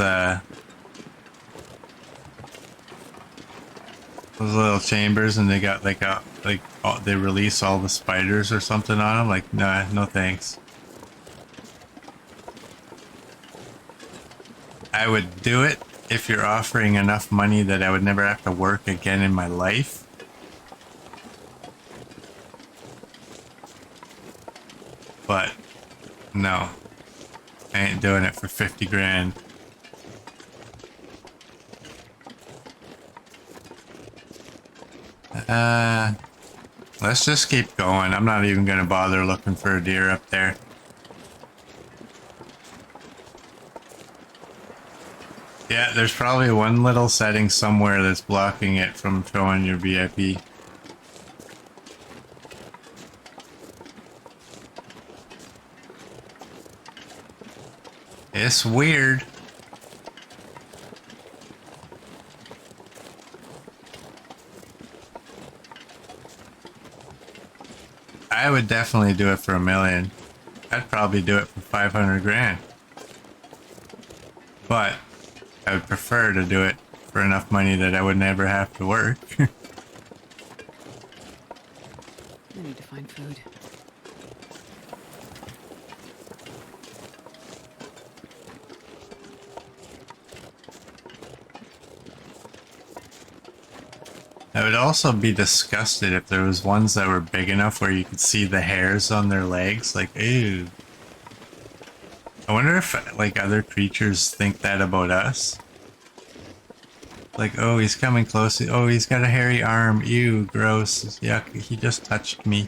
little chambers and they got they release all the spiders or something on them. Like, nah, no thanks. I would do it if you're offering enough money that I would never have to work again in my life. But no, I ain't doing it for 50 grand. Let's just keep going. I'm not even gonna bother looking for a deer up there. Yeah, there's probably one little setting somewhere that's blocking it from showing your VIP. It's weird. I would definitely do it for $1 million. I'd probably do it for 500 grand. But I would prefer to do it for enough money that I would never have to work. I need to find food. I would also be disgusted if there was ones that were big enough where you could see the hairs on their legs. Like, ew. I wonder if, like, other creatures think that about us. Like, oh, he's coming close. Oh, he's got a hairy arm. Ew, gross. Yuck, he just touched me.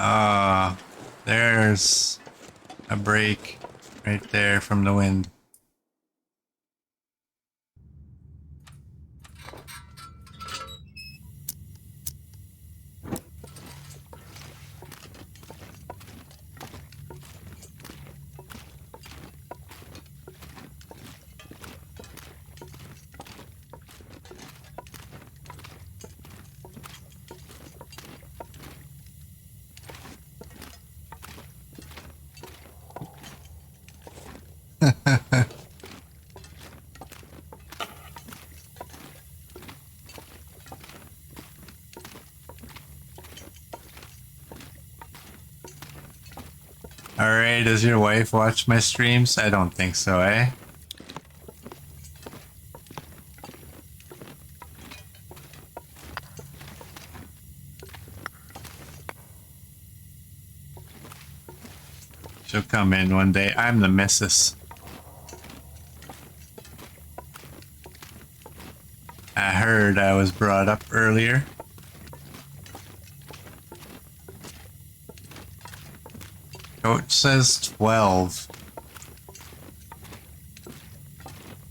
Ah, there's a break right there from the wind. Alright, does your wife watch my streams? I don't think so, eh? She'll come in one day. I'm the missus. I heard I was brought up earlier. Coach says 12.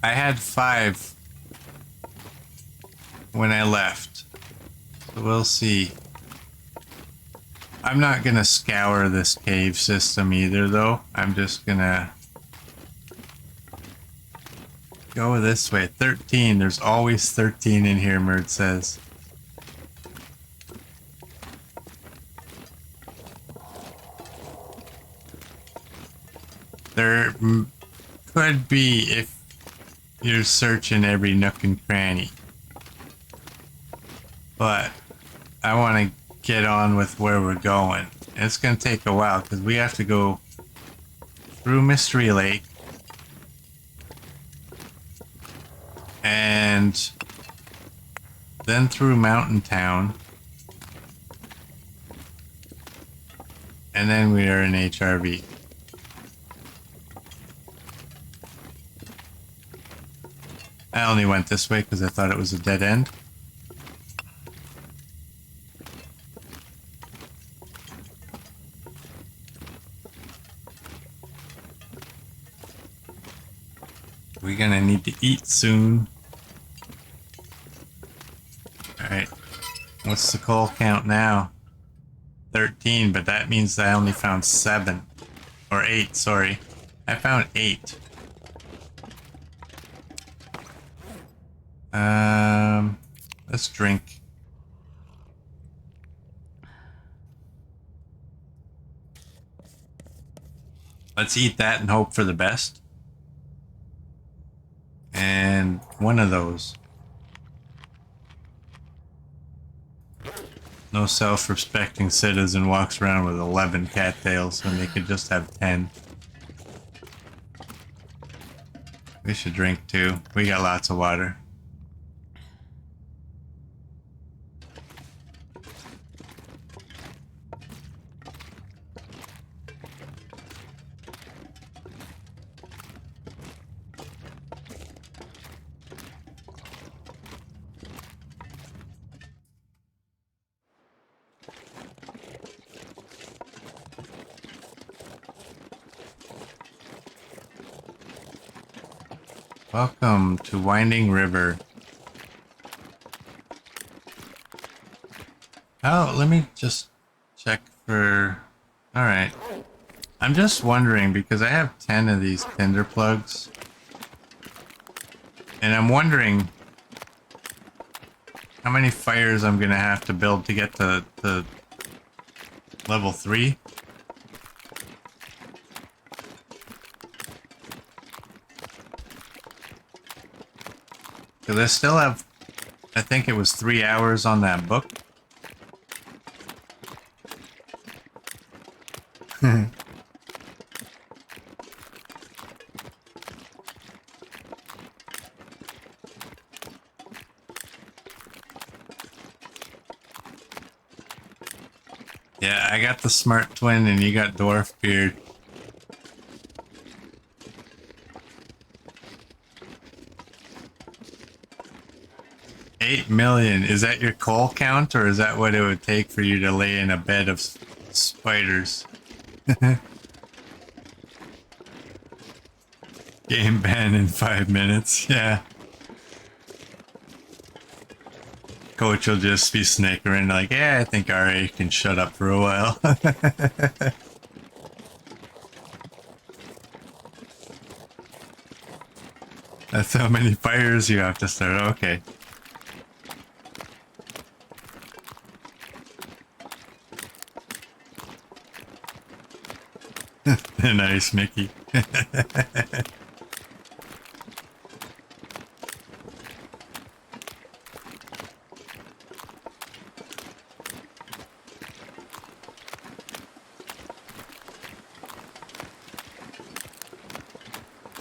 I had 5 when I left. So we'll see. I'm not gonna scour this cave system either, though. I'm just gonna go this way. 13. There's always 13 in here, Mert says. There could be if you're searching every nook and cranny. But I want to get on with where we're going. It's going to take a while because we have to go through Mystery Lake and then through Mountain Town, and then we are in HRV. I only went this way because I thought it was a dead end. We're gonna need to eat soon. Alright. What's the coal count now? 13, but that means I only found 7. Or 8, sorry. I found 8. Let's drink. Let's eat that and hope for the best. And one of those. No self-respecting citizen walks around with 11 cattails when they could just have 10. We should drink too. We got lots of water. Welcome to Winding River. Oh, let me just check for... Alright. I'm just wondering, because I have 10 of these tinder plugs. And I'm wondering how many fires I'm going to have to build to get to level 3. Because I still have, I think it was 3 hours on that book. Yeah, I got the smart twin and you got dwarf beard. $8 million. Is that your coal count, or is that what it would take for you to lay in a bed of spiders? Game ban in 5 minutes. Yeah. Coach will just be snickering like, yeah, I think RA can shut up for a while. That's how many fires you have to start. Okay. Nice, Mickey.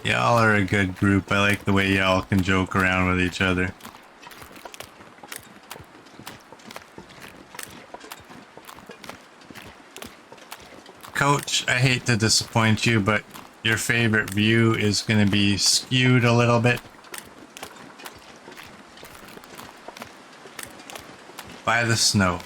Y'all are a good group. I like the way y'all can joke around with each other. Coach, I hate to disappoint you, but your favorite view is going to be skewed a little bit by the snow.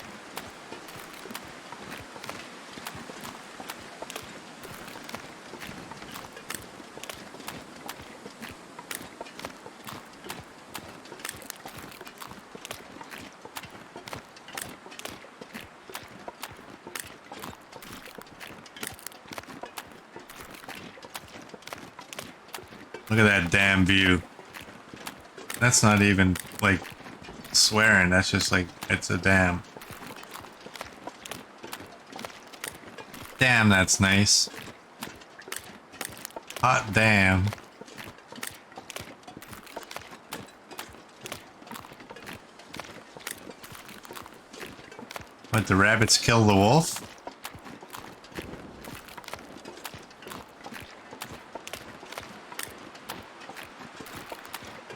Look at that damn view. That's not even, like, swearing. That's just like, it's a dam. Damn, that's nice. Hot damn. What, the rabbits kill the wolf?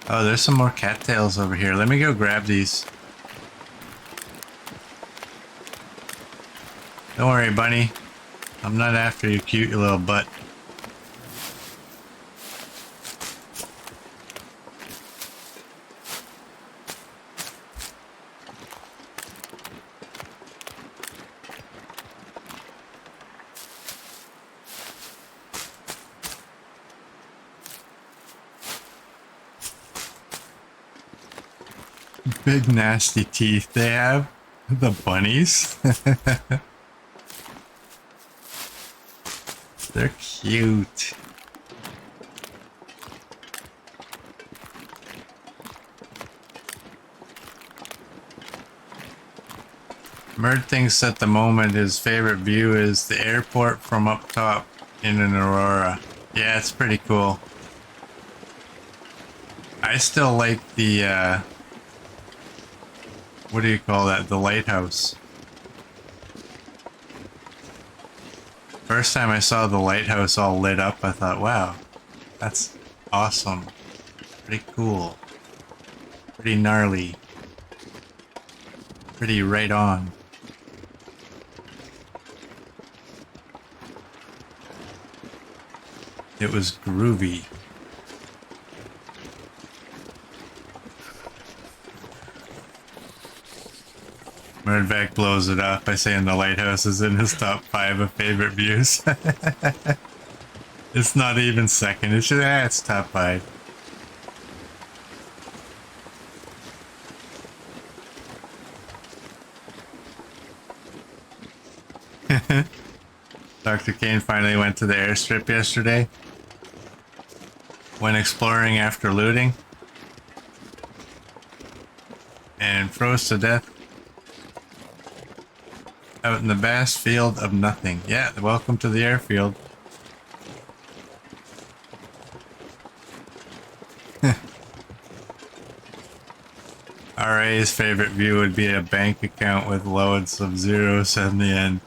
Oh, there's some more cattails over here. Let me go grab these. Don't worry, bunny. I'm not after your cute little butt. Big nasty teeth they have. The bunnies. They're cute. Merd thinks at the moment his favorite view is the airport from up top in an Aurora. Yeah, it's pretty cool. I still like the what do you call that? The lighthouse. First time I saw the lighthouse all lit up, I thought, wow, that's awesome. Pretty cool. Pretty gnarly. Pretty right on. It was groovy. Merdvac blows it up by saying the lighthouse is in his top 5 of favorite views. It's not even second, it's just, it's top 5. Dr. Kane finally went to the airstrip yesterday. Went exploring after looting. And froze to death. Out in the vast field of nothing. Yeah, welcome to the airfield. RA's favorite view would be a bank account with loads of zeros on the end.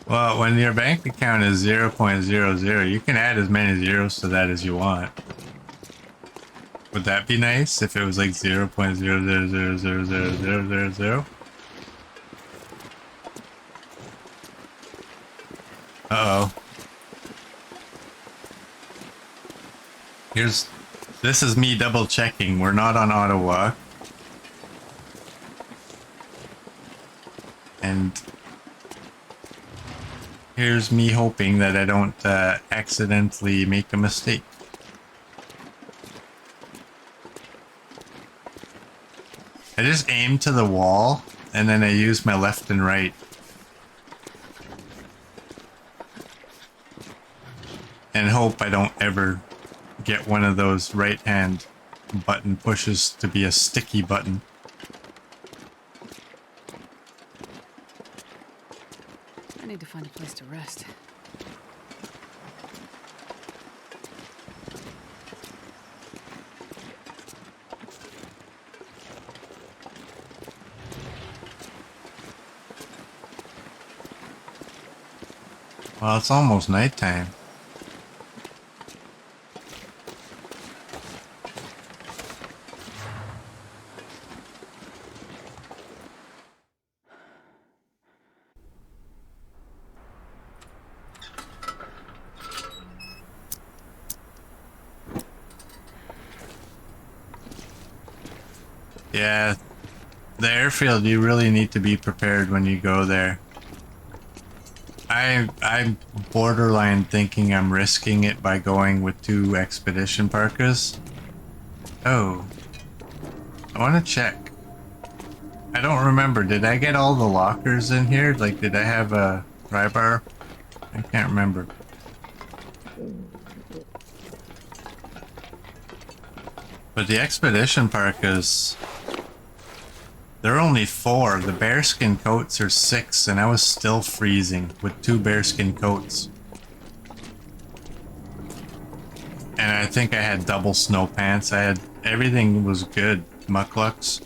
Well, when your bank account is 0.00, you can add as many zeros to that as you want. Would that be nice if it was like 0.00000000? Uh-oh. This is me double checking. We're not on auto walk. And here's me hoping that I don't accidentally make a mistake. I just aim to the wall and then I use my left and right. And hope I don't ever get one of those right hand button pushes to be a sticky button. I need to find a place to rest. Well, it's almost nighttime. Yeah, the airfield, you really need to be prepared when you go there. I'm borderline thinking I'm risking it by going with 2 expedition parkas. Oh. I want to check. I don't remember. Did I get all the lockers in here? Like, did I have a pry bar? I can't remember. But the expedition parkas, they're only 4. The bearskin coats are 6, and I was still freezing with 2 bearskin coats. And I think I had double snow pants. Everything was good. Mucklucks.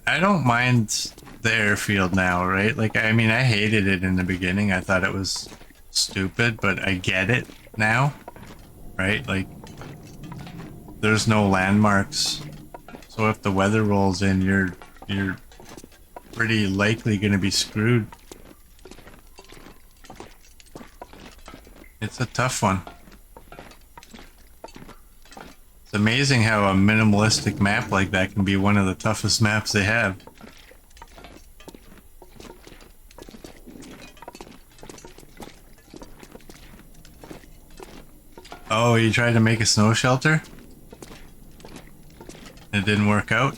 I don't mind the airfield now, right? Like, I mean, I hated it in the beginning. I thought it was stupid, but I get it now. Right? Like, there's no landmarks. So if the weather rolls in, you're pretty likely going to be screwed. It's a tough one. It's amazing how a minimalistic map like that can be one of the toughest maps they have. Oh, you tried to make a snow shelter? It didn't work out?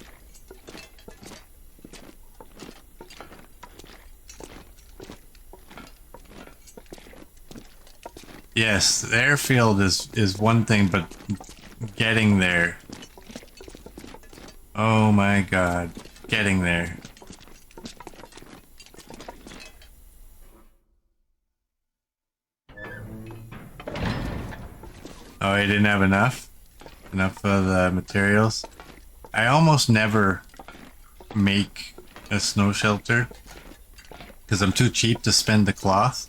Yes, the airfield is one thing, but getting there. Oh my god. Getting there. Oh, I didn't have enough? Enough of the materials? I almost never make a snow shelter because I'm too cheap to spend the cloth.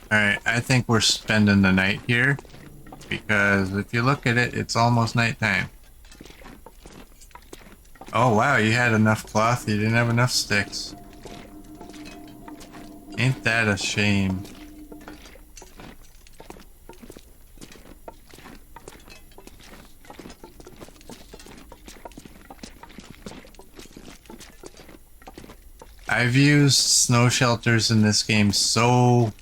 Alright, I think we're spending the night here, because if you look at it, it's almost nighttime. Oh wow, you had enough cloth, you didn't have enough sticks. Ain't that a shame? I've used snow shelters in this game so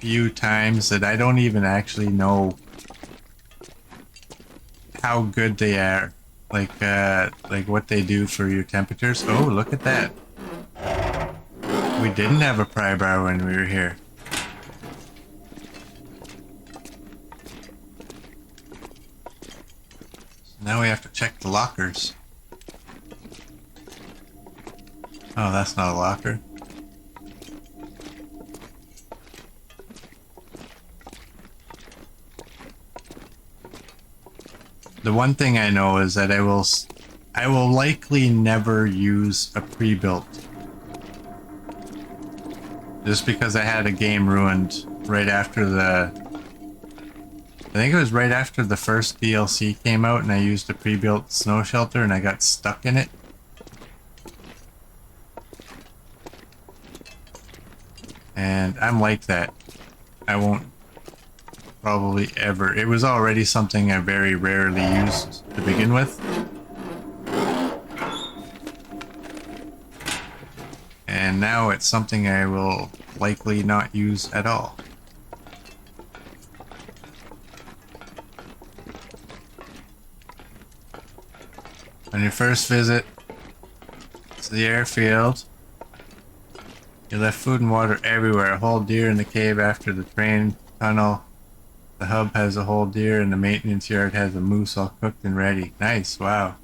few times that I don't even actually know how good they are. Like what they do for your temperatures. Oh, look at that. We didn't have a pry bar when we were here. So now we have to check the lockers. Oh, that's not a locker. The one thing I know is that I will likely never use a pre-built. Just because I had a game ruined right after I think it was right after the first DLC came out and I used a pre-built snow shelter and I got stuck in it. And I'm like that. I won't probably ever. It was already something I very rarely used to begin with. And now it's something I will likely not use at all. On your first visit to the airfield, you left food and water everywhere. A whole deer in the cave after the train tunnel. The hub has a whole deer and the maintenance yard has a moose all cooked and ready. Nice, wow.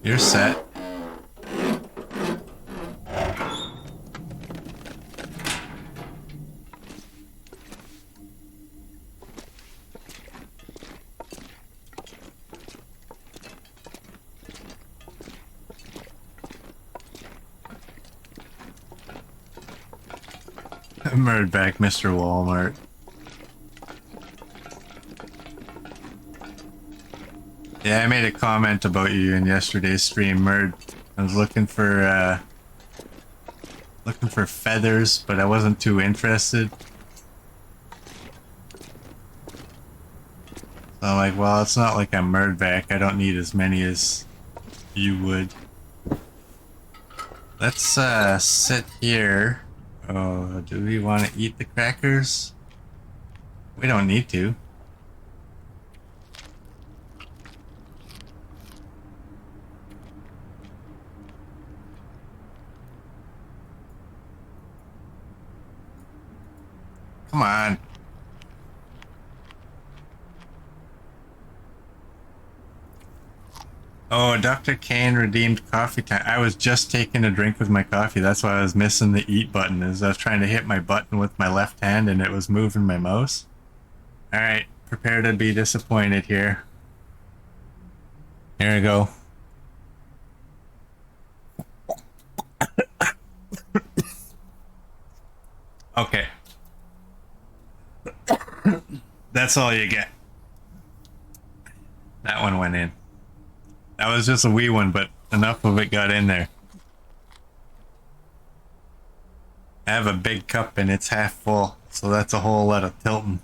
You're set. Murdered back, Mr. Walmart. Yeah, I made a comment about you in yesterday's stream, Murd. I was looking for feathers, but I wasn't too interested. So I'm like, well, it's not like I'm Murd back. I don't need as many as you would. Let's sit here. Oh, do we want to eat the crackers? We don't need to. Come on. Oh, Dr. Kane redeemed coffee time. I was just taking a drink with my coffee. That's why I was missing the eat button. Is I was trying to hit my button with my left hand and it was moving my mouse. Alright, prepare to be disappointed here. Here we go. Okay. That's all you get. That one went in. That was just a wee one, but enough of it got in there. I have a big cup and it's half full, so that's a whole lot of tilting.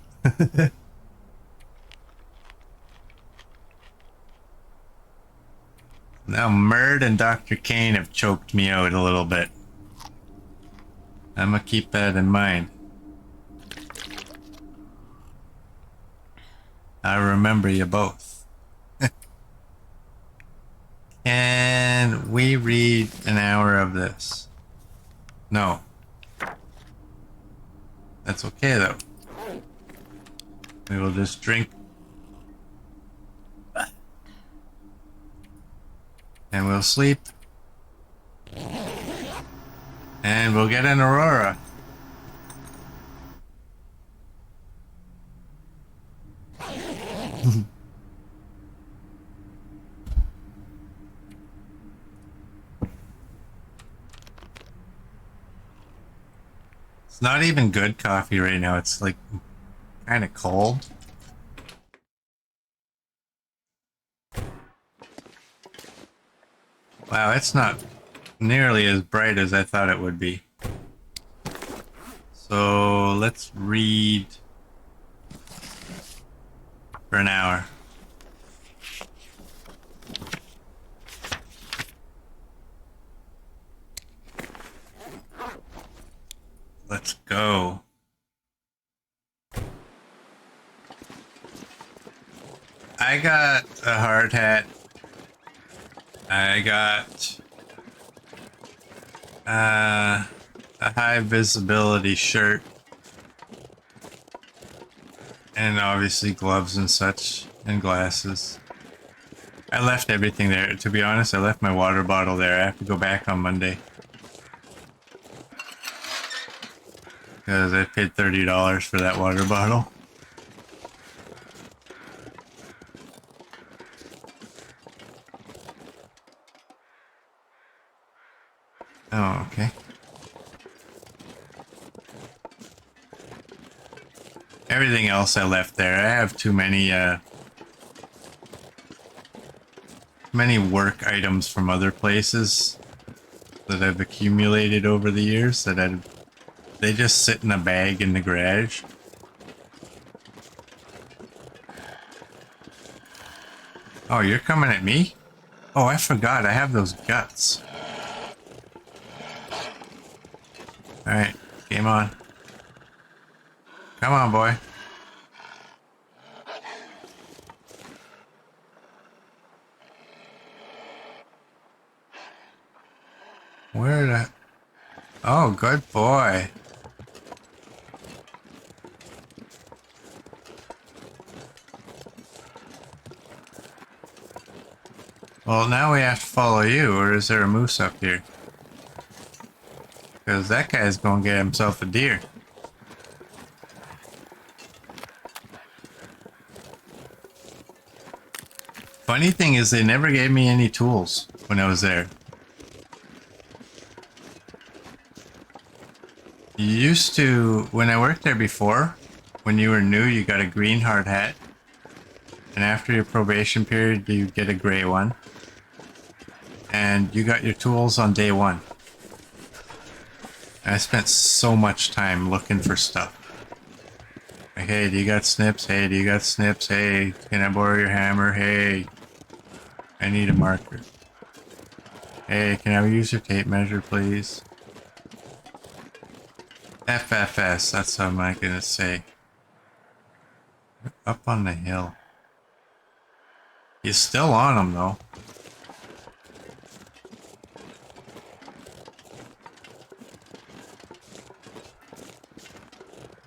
Now Murd and Dr. Kane have choked me out a little bit. I'm gonna keep that in mind. I remember you both. Can we read an hour of this? No. That's okay though. We will just drink. And we'll sleep. And we'll get an Aurora. It's not even good coffee right now. It's like kind of cold. Wow, it's not nearly as bright as I thought it would be. So let's read for an hour. go. I got a hard hat. I got a high visibility shirt. And obviously gloves and such, and glasses. I left everything there. To be honest, I left my water bottle there. I have to go back on Monday. Because I paid $30 for that water bottle. Oh, okay. Everything else I left there. I have too many work items from other places that I've accumulated over the years that they just sit in a bag in the garage. Oh, you're coming at me? Oh, I forgot. I have those guts. Alright, game on. Come on, boy. Where the... Oh, good boy. Well, now we have to follow you, or is there a moose up here? Because that guy's gonna get himself a deer. Funny thing is, they never gave me any tools when I was there. You used to, when I worked there before, when you were new, you got a green hard hat. And after your probation period, you get a gray one. And you got your tools on day one. And I spent so much time looking for stuff. Like, hey, do you got snips? Hey, do you got snips? Hey, can I borrow your hammer? Hey, I need a marker. Hey, can I use your tape measure, please? FFS, that's what I'm gonna say. Up on the hill. He's still on him, though.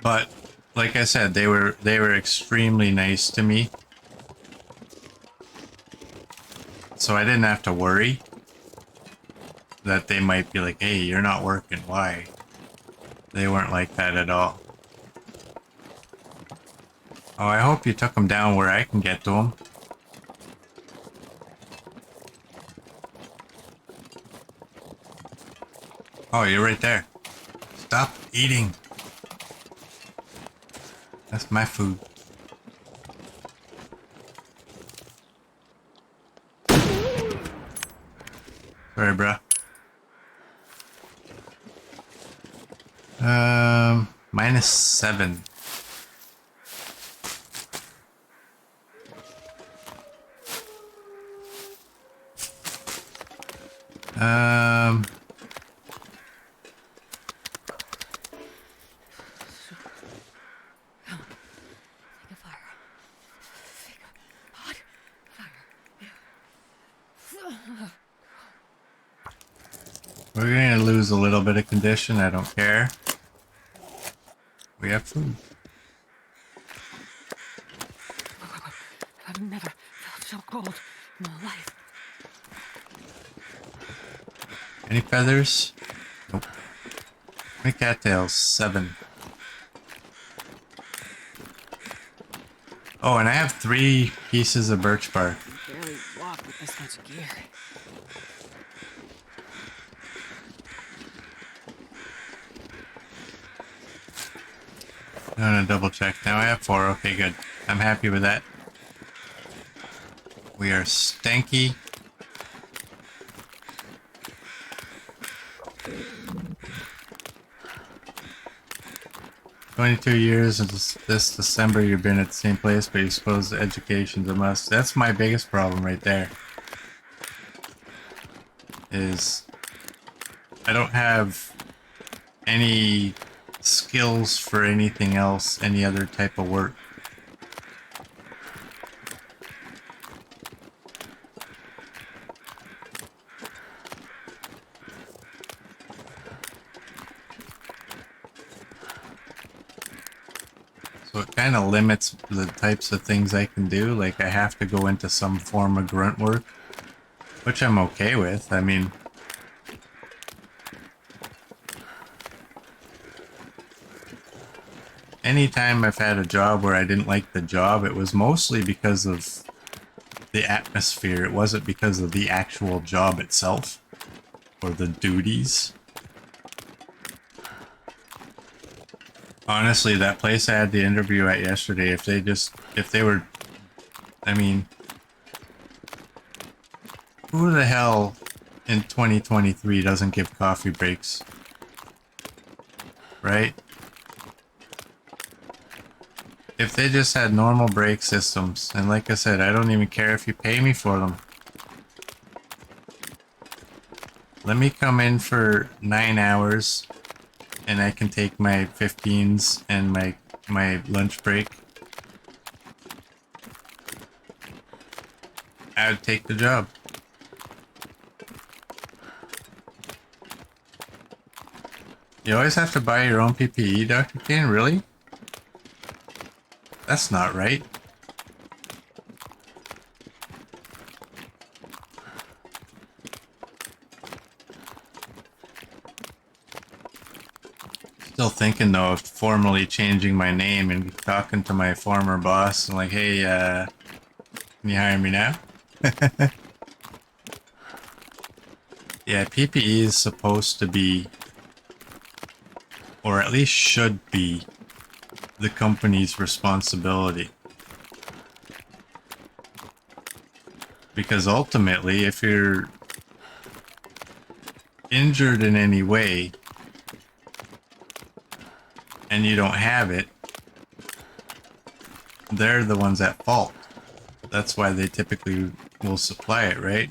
But like I said, they were extremely nice to me. So I didn't have to worry that they might be like, hey, you're not working, why? They weren't like that at all. Oh, I hope you took them down where I can get to them. Oh, you're right there. Stop eating. That's my food. Sorry, bruh. -7. We're gonna lose a little bit of condition, I don't care. We have food. I've never felt so cold in my life. Any feathers? Nope. How many cattails? 7. Oh, and I have 3 pieces of birch bark. I barely walk with this much gear. I'm gonna double check. Now I have 4. Okay, good. I'm happy with that. We are stanky. "22 years and this December you've been at the same place, but you suppose education's a must." That's my biggest problem right there. Is I don't have any skills for anything else, any other type of work. So it kind of limits the types of things I can do. Like I have to go into some form of grunt work, which I'm okay with. I mean, anytime I've had a job where I didn't like the job, it was mostly because of the atmosphere. It wasn't because of the actual job itself or the duties. Honestly, that place I had the interview at yesterday, if they were, I mean, who the hell in 2023 doesn't give coffee breaks? Right? If they just had normal break systems, and like I said, I don't even care if you pay me for them. Let me come in for 9 hours, and I can take my 15s and my lunch break. I would take the job. You always have to buy your own PPE, Dr. Kane? Really? That's not right. Still thinking though of formally changing my name and talking to my former boss and like, hey, can you hire me now? Yeah, PPE is supposed to be, or at least should be, the company's responsibility. Because ultimately, if you're injured in any way and you don't have it, they're the ones at fault. That's why they typically will supply it, right?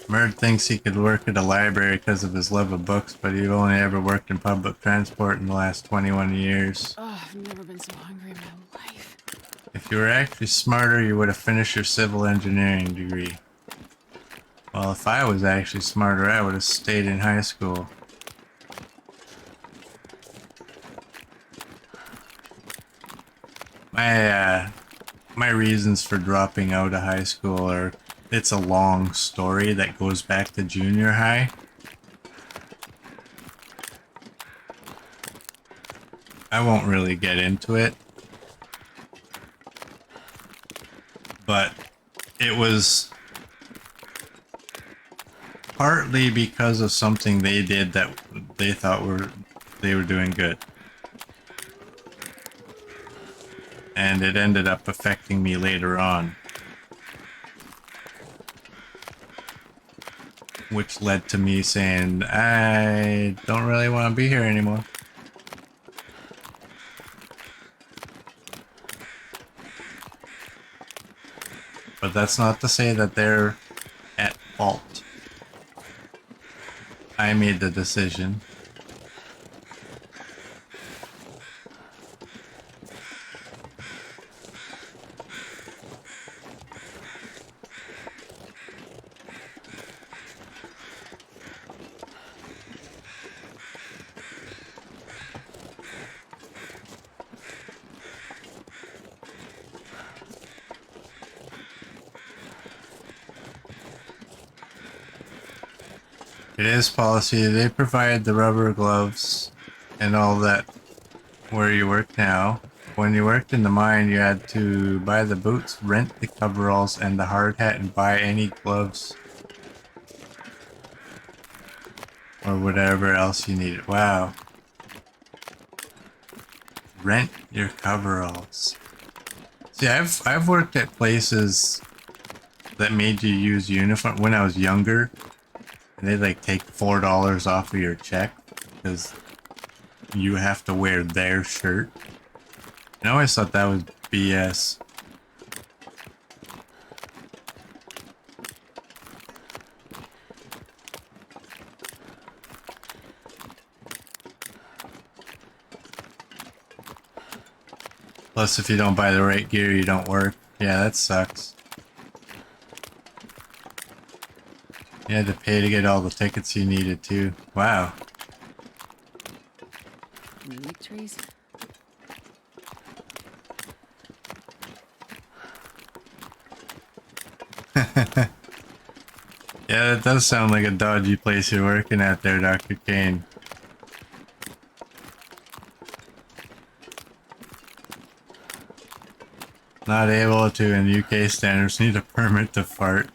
Merd thinks he could work at a library because of his love of books, but he only ever worked in public transport in the last 21 years. Oh, I've never been so hungry in my life. If you were actually smarter, you would have finished your civil engineering degree. Well, if I was actually smarter, I would have stayed in high school. My reasons for dropping out of high school are, it's a long story that goes back to junior high. I won't really get into it, but it was partly because of something they did that they thought they were doing good. And it ended up affecting me later on, which led to me saying, I don't really want to be here anymore. But that's not to say that they're at fault. I made the decision. It is policy. They provide the rubber gloves and all that where you work now. When you worked in the mine, you had to buy the boots, rent the coveralls and the hard hat, and buy any gloves or whatever else you needed. Wow. Rent your coveralls. See, I've worked at places that made you use uniform when I was younger. And they like take $4 off of your check because you have to wear their shirt. I always thought that was BS. Plus, if you don't buy the right gear, you don't work. Yeah, that sucks. You had to pay to get all the tickets you needed too. Wow. Meat trees? Yeah, that does sound like a dodgy place you're working at there, Dr. Kane. Not able to, in UK standards, need a permit to fart.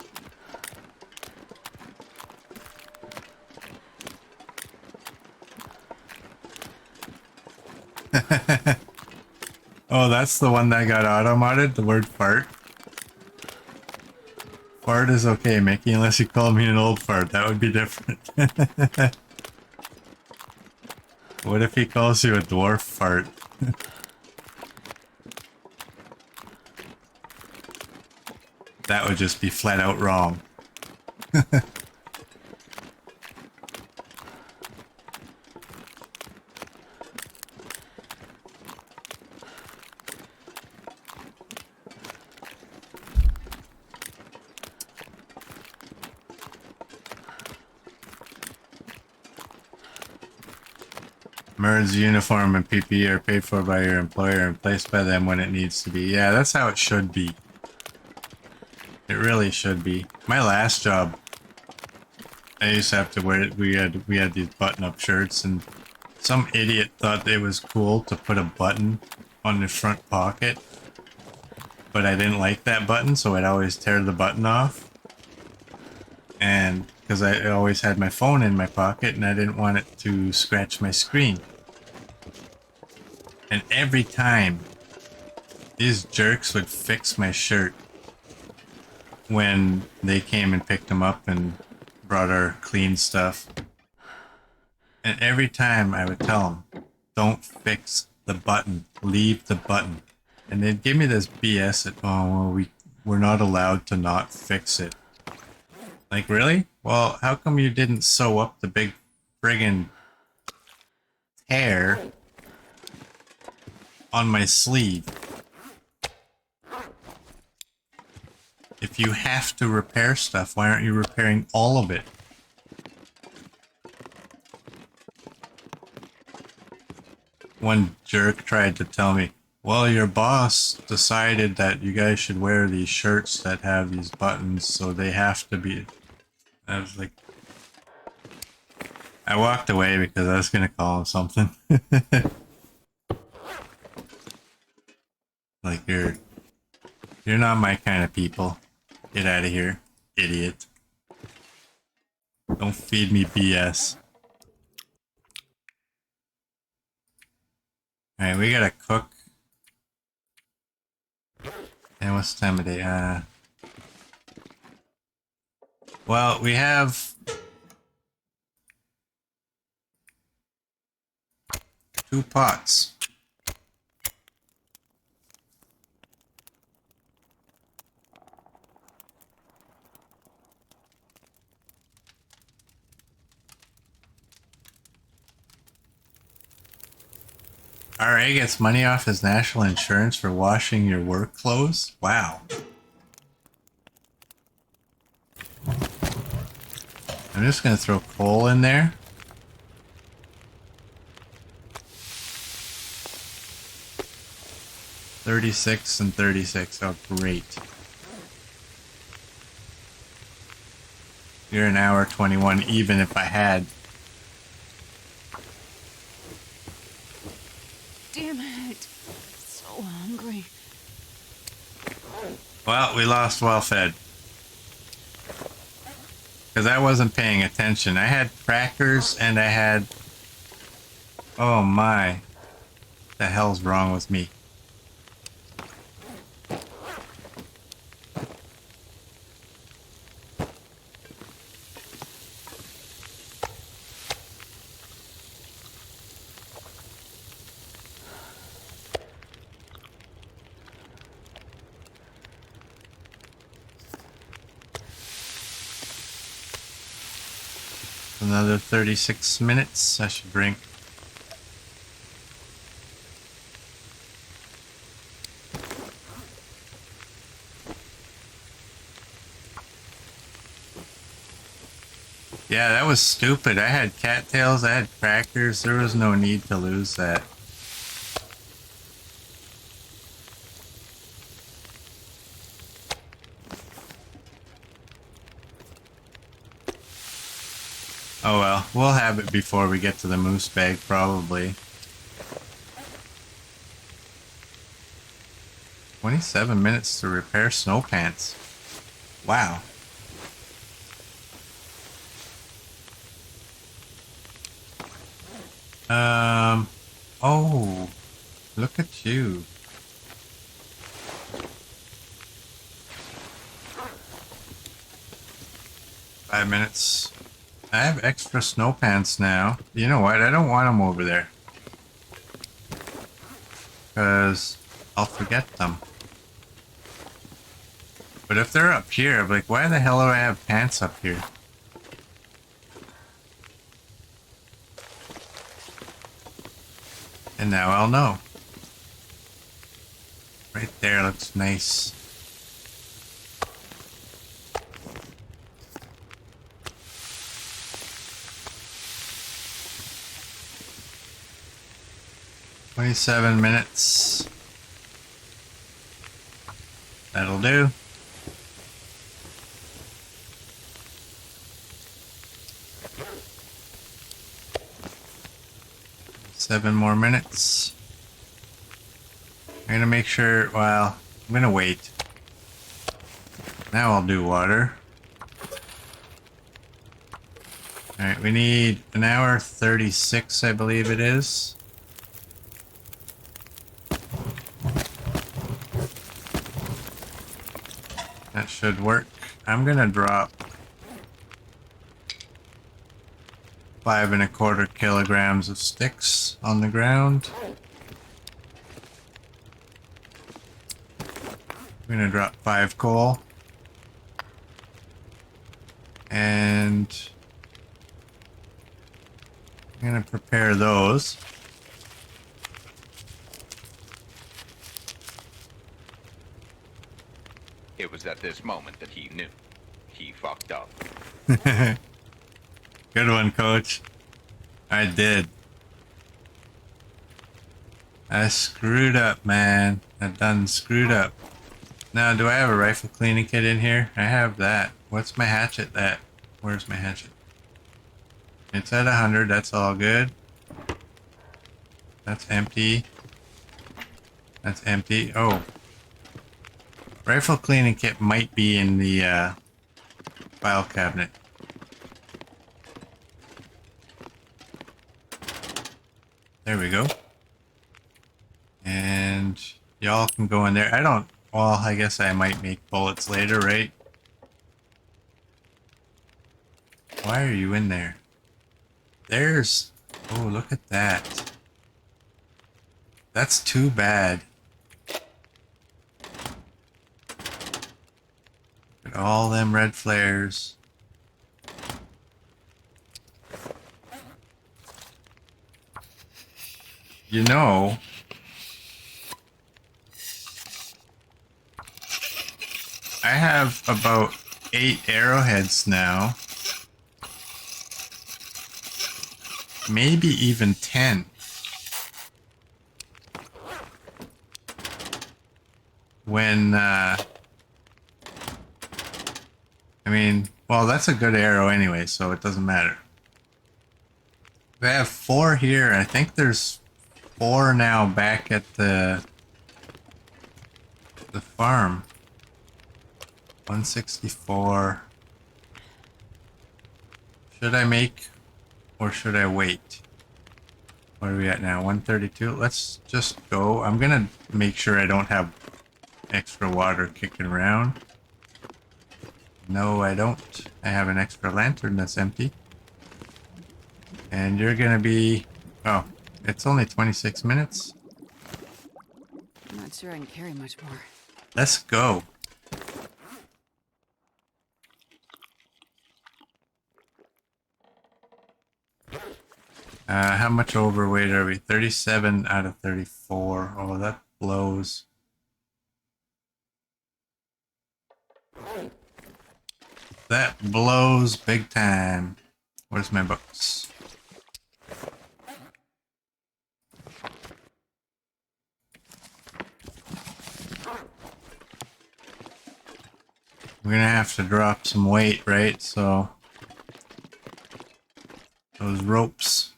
Oh, that's the one that got auto-modded, the word fart. Fart is okay, Mickey, unless you call me an old fart. That would be different. What if he calls you a dwarf fart? That would just be flat out wrong. MERS uniform and PPE are paid for by your employer and placed by them when it needs to be. Yeah, that's how it should be. It really should be. My last job, I used to have to wear it. We had these button-up shirts, and some idiot thought it was cool to put a button on the front pocket. But I didn't like that button, so I'd always tear the button off. And because I always had my phone in my pocket and I didn't want it to scratch my screen. And every time these jerks would fix my shirt when they came and picked them up and brought our clean stuff. And every time I would tell them, don't fix the button, leave the button. And they'd give me this BS that, oh, well, we're not allowed to not fix it. Like, really? Well, how come you didn't sew up the big friggin' tear on my sleeve? If you have to repair stuff, why aren't you repairing all of it? One jerk tried to tell me, well, your boss decided that you guys should wear these shirts that have these buttons, so they have to be... I was like... I walked away because I was going to call him something. Like, you're not my kind of people. Get out of here, idiot. Don't feed me BS. Alright, we gotta cook. And what's the time of day? Well, we have 2 pots. RA gets money off his national insurance for washing your work clothes? Wow. I'm just gonna throw coal in there. $36 and $36. Oh, great. You're an hour 21, even if I had. Damn it. So hungry. Well, we lost well fed. Because I wasn't paying attention. I had crackers and I had... Oh my. What the hell's wrong with me? Another 36 minutes. I should drink. Yeah, that was stupid. I had cattails, I had crackers. There was no need to lose that. Oh well, we'll have it before we get to the moose bag, probably. 27 minutes to repair snow pants. Wow. Oh, look at you. Five minutes. I have extra snow pants now. You know what? I don't want them over there. Because I'll forget them. But if they're up here, I'm like, why the hell do I have pants up here? And now I'll know. Right there looks nice. "27 minutes. That'll do. Seven more minutes. I'm gonna make sure, well, I'm gonna wait. Now I'll do water. Alright, we need an hour 36, I believe it is. That should work. I'm gonna drop 5¼ kilograms of sticks on the ground. I'm gonna drop 5 coal. And I'm gonna prepare those. It was at this moment that he knew. He fucked up. Good one, coach. I did. I screwed up, man. I done screwed up. Now, do I have a rifle cleaning kit in here? I have that. What's my hatchet at? Where's my hatchet? It's at 100. That's all good. That's empty. That's empty. Oh. Rifle cleaning kit might be in the file cabinet. There we go. And y'all can go in there. I don't, well, I guess I might make bullets later, right? Why are you in there? There's, oh, look at that. That's too bad. Look at all them red flares. You know, I have about 8 arrowheads now. Maybe even 10. When, I mean, well, that's a good arrow anyway, so it doesn't matter. I have 4 here. I think there's 4 now back at the farm. 164. Should I make or should I wait? What are we at now? 132. Let's just go. I'm gonna make sure I don't have extra water kicking around. No, I don't. I have an extra lantern that's empty. And you're gonna be... Oh, it's only 26 minutes. I'm not sure I can carry much more. Let's go. How much overweight are we? 37 out of 34. Oh, that blows. That blows big time. Where's my books? We're gonna have to drop some weight, right? So those ropes.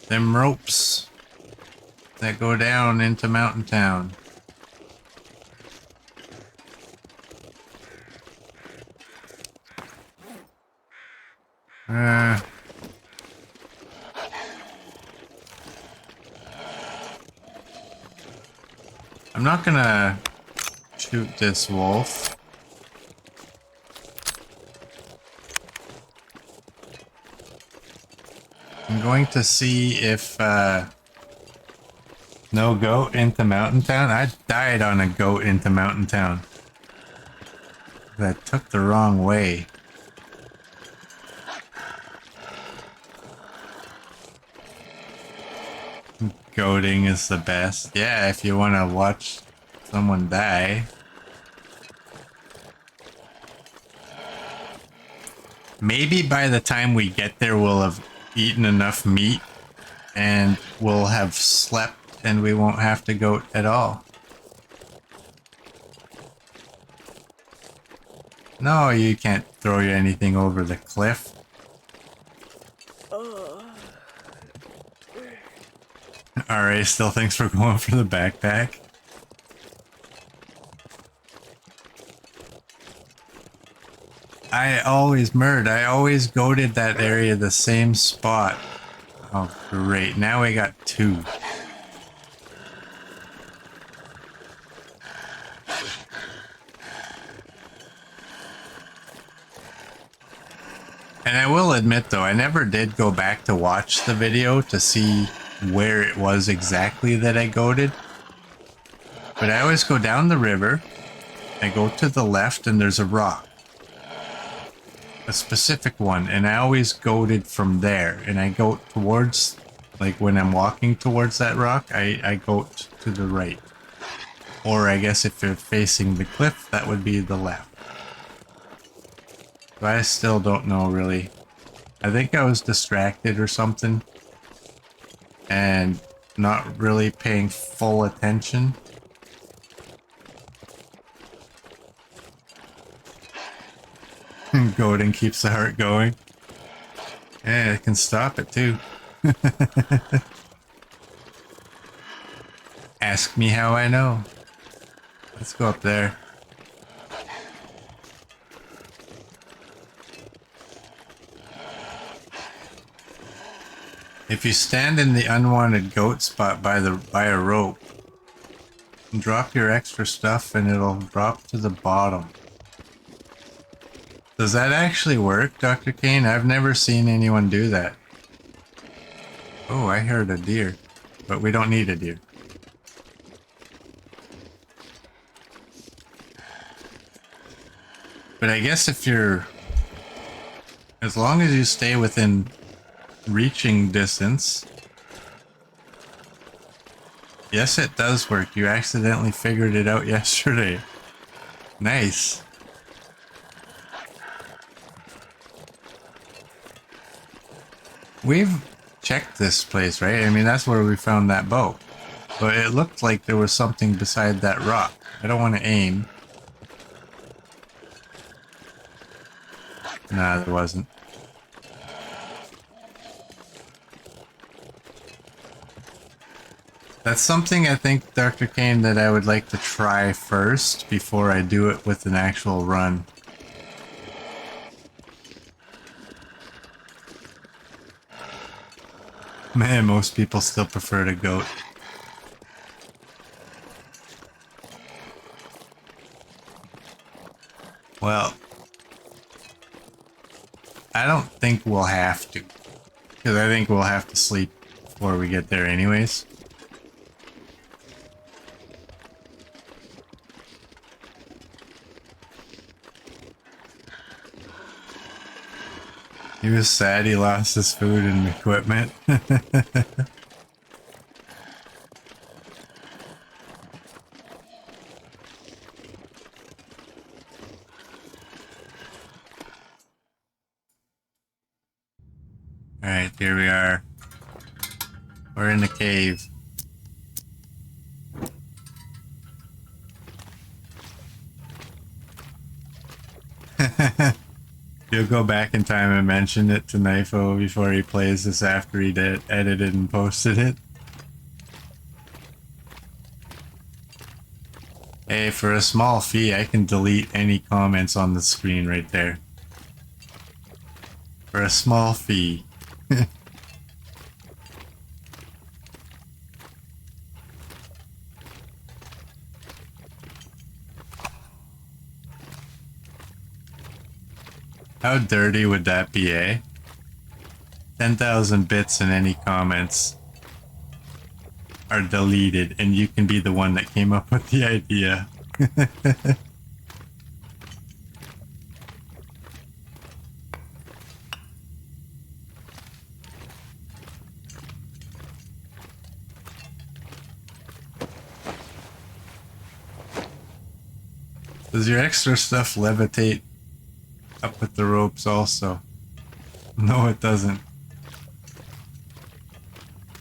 Them ropes that go down into Mountain Town. I'm not gonna shoot this wolf. I'm going to see if no goat into Mountain Town. I died on a goat into Mountain Town. That took the wrong way. Goating is the best. Yeah, if you want to watch someone die. Maybe by the time we get there, we'll have eaten enough meat and we'll have slept and we won't have to goat at all. No, you can't throw anything over the cliff. RA still thinks we're going for the backpack. I always goated that area the same spot. Oh, great. Now we got 2. And I will admit, though, I never did go back to watch the video to see where it was exactly that I goated. But I always go down the river, I go to the left, and there's a rock. A specific one, and I always goated from there. And I goat towards, like when I'm walking towards that rock, I goat to the right. Or I guess if you're facing the cliff, that would be the left. But I still don't know, really. I think I was distracted or something. And not really paying full attention. Goating keeps the heart going. Yeah, it can stop it too. Ask me how I know. Let's go up there. If you stand in the unwanted goat spot by a rope, drop your extra stuff and it'll drop to the bottom. Does that actually work, Dr. Kane? I've never seen anyone do that. Oh, I heard a deer. But we don't need a deer. But I guess if you're... as long as you stay within reaching distance... Yes, it does work. You accidentally figured it out yesterday. Nice. We've checked this place, right? I mean, that's where we found that bow. But it looked like there was something beside that rock. I don't want to aim. Nah, there wasn't. That's something I think, Dr. Kane, that I would like to try first before I do it with an actual run. Man, most people still prefer to goat. Well, I don't think we'll have to. Because I think we'll have to sleep before we get there anyways. He was sad he lost his food and equipment. Alright, here we are. We're in the cave. You'll go back in time and mention it to Knifo before he plays this after he did edited and posted it. Hey, for a small fee, I can delete any comments on the screen right there. For a small fee. How dirty would that be, eh? 10,000 bits in any comments are deleted, and you can be the one that came up with the idea. Does your extra stuff levitate up with the ropes also? No, it doesn't.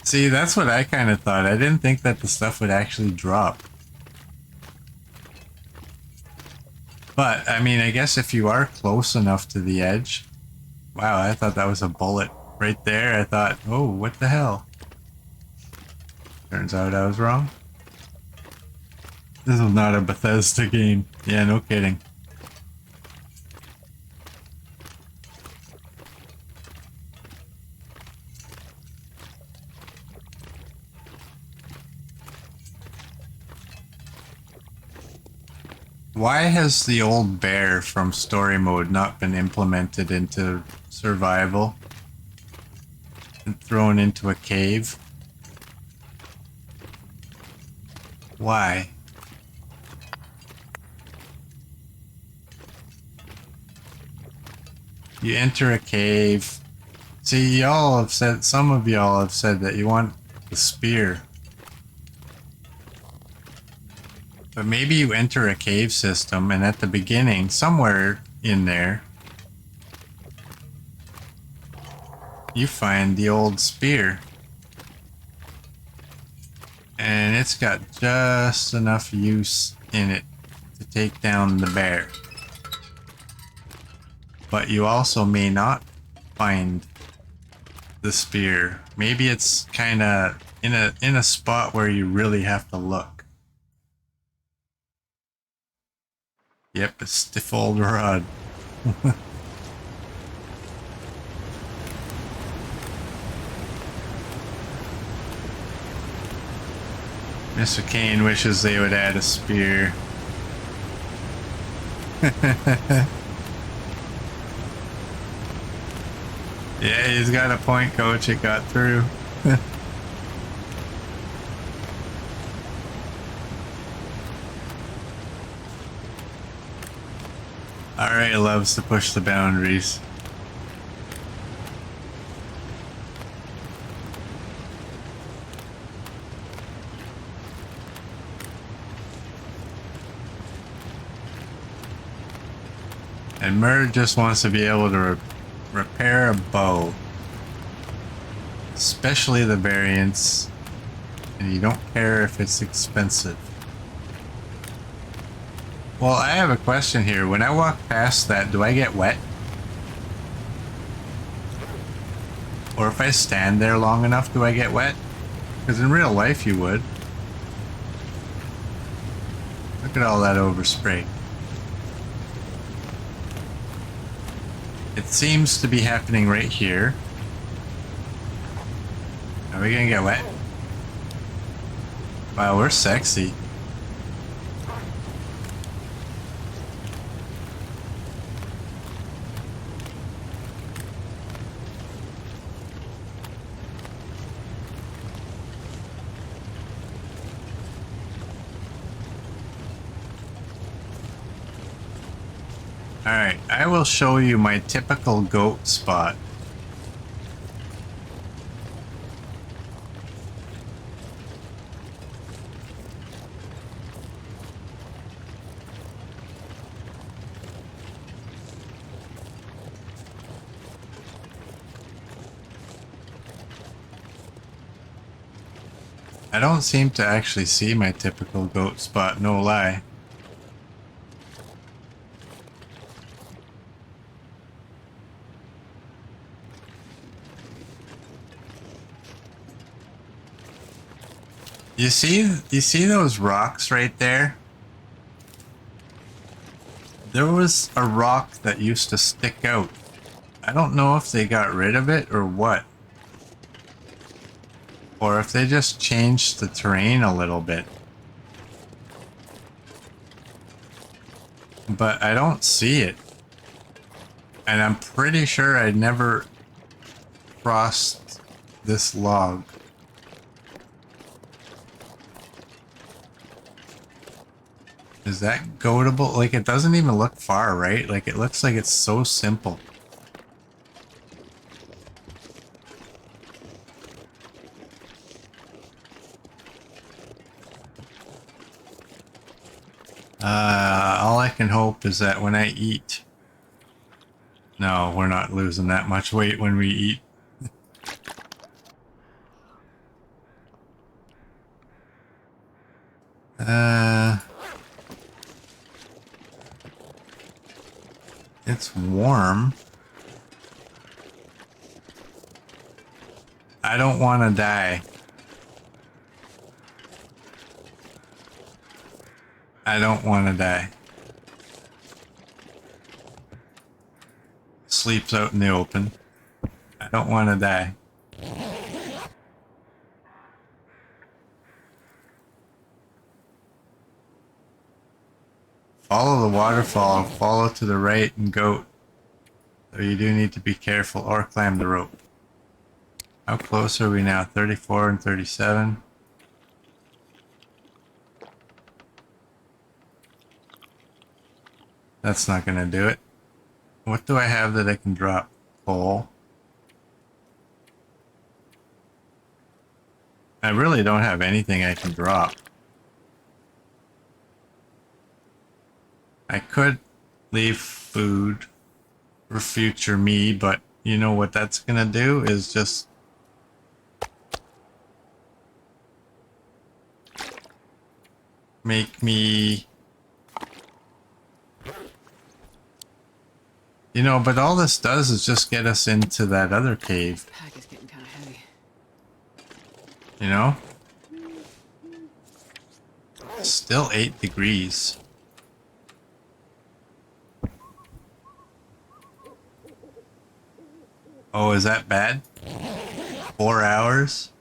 See, that's what I kind of thought. I didn't think that the stuff would actually drop. But, I mean, I guess if you are close enough to the edge... Wow, I thought that was a bullet right there. I thought, oh, what the hell? Turns out I was wrong. This is not a Bethesda game. Yeah, no kidding. Why has the old bear from story mode not been implemented into survival and thrown into a cave? Why? You enter a cave. See, y'all have said, some of y'all have said that you want the spear. But maybe you enter a cave system, and at the beginning, somewhere in there, you find the old spear. And it's got just enough use in it to take down the bear. But you also may not find the spear. Maybe it's kind of in a spot where you really have to look. Yep, a stiff old rod. Mr. Kane wishes they would add a spear. Yeah, he's got a point, coach. It got through. Alright, loves to push the boundaries. And Murd just wants to be able to repair a bow. Especially the variants. And you don't care if it's expensive. Well, I have a question here. When I walk past that, do I get wet? Or if I stand there long enough, do I get wet? Because in real life you would. Look at all that overspray. It seems to be happening right here. Are we gonna get wet? Wow, we're sexy. Alright, I will show you my typical goat spot. I don't seem to actually see my typical goat spot, no lie. You see those rocks right there? There was a rock that used to stick out. I don't know if they got rid of it or what. Or if they just changed the terrain a little bit. But I don't see it. And I'm pretty sure I never crossed this log. Is that goatable? Like, it doesn't even look far, right? Like, it looks like it's so simple. All I can hope is that when I eat... No, we're not losing that much weight when we eat. It's warm. I don't want to die. I don't want to die. Sleeps out in the open. I don't want to die. Follow the waterfall, follow to the right and goat. So you do need to be careful or climb the rope. How close are we now? 34 and 37. That's not going to do it. What do I have that I can drop? Coal. I really don't have anything I can drop. I could leave food for future me, but you know what that's gonna do is just make me... You know, but all this does is just get us into that other cave. This pack is getting kind of heavy. You know? Still 8 degrees. Oh, is that bad? 4 hours?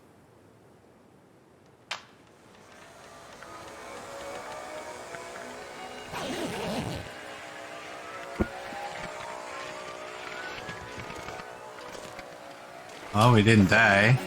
Oh, we didn't die.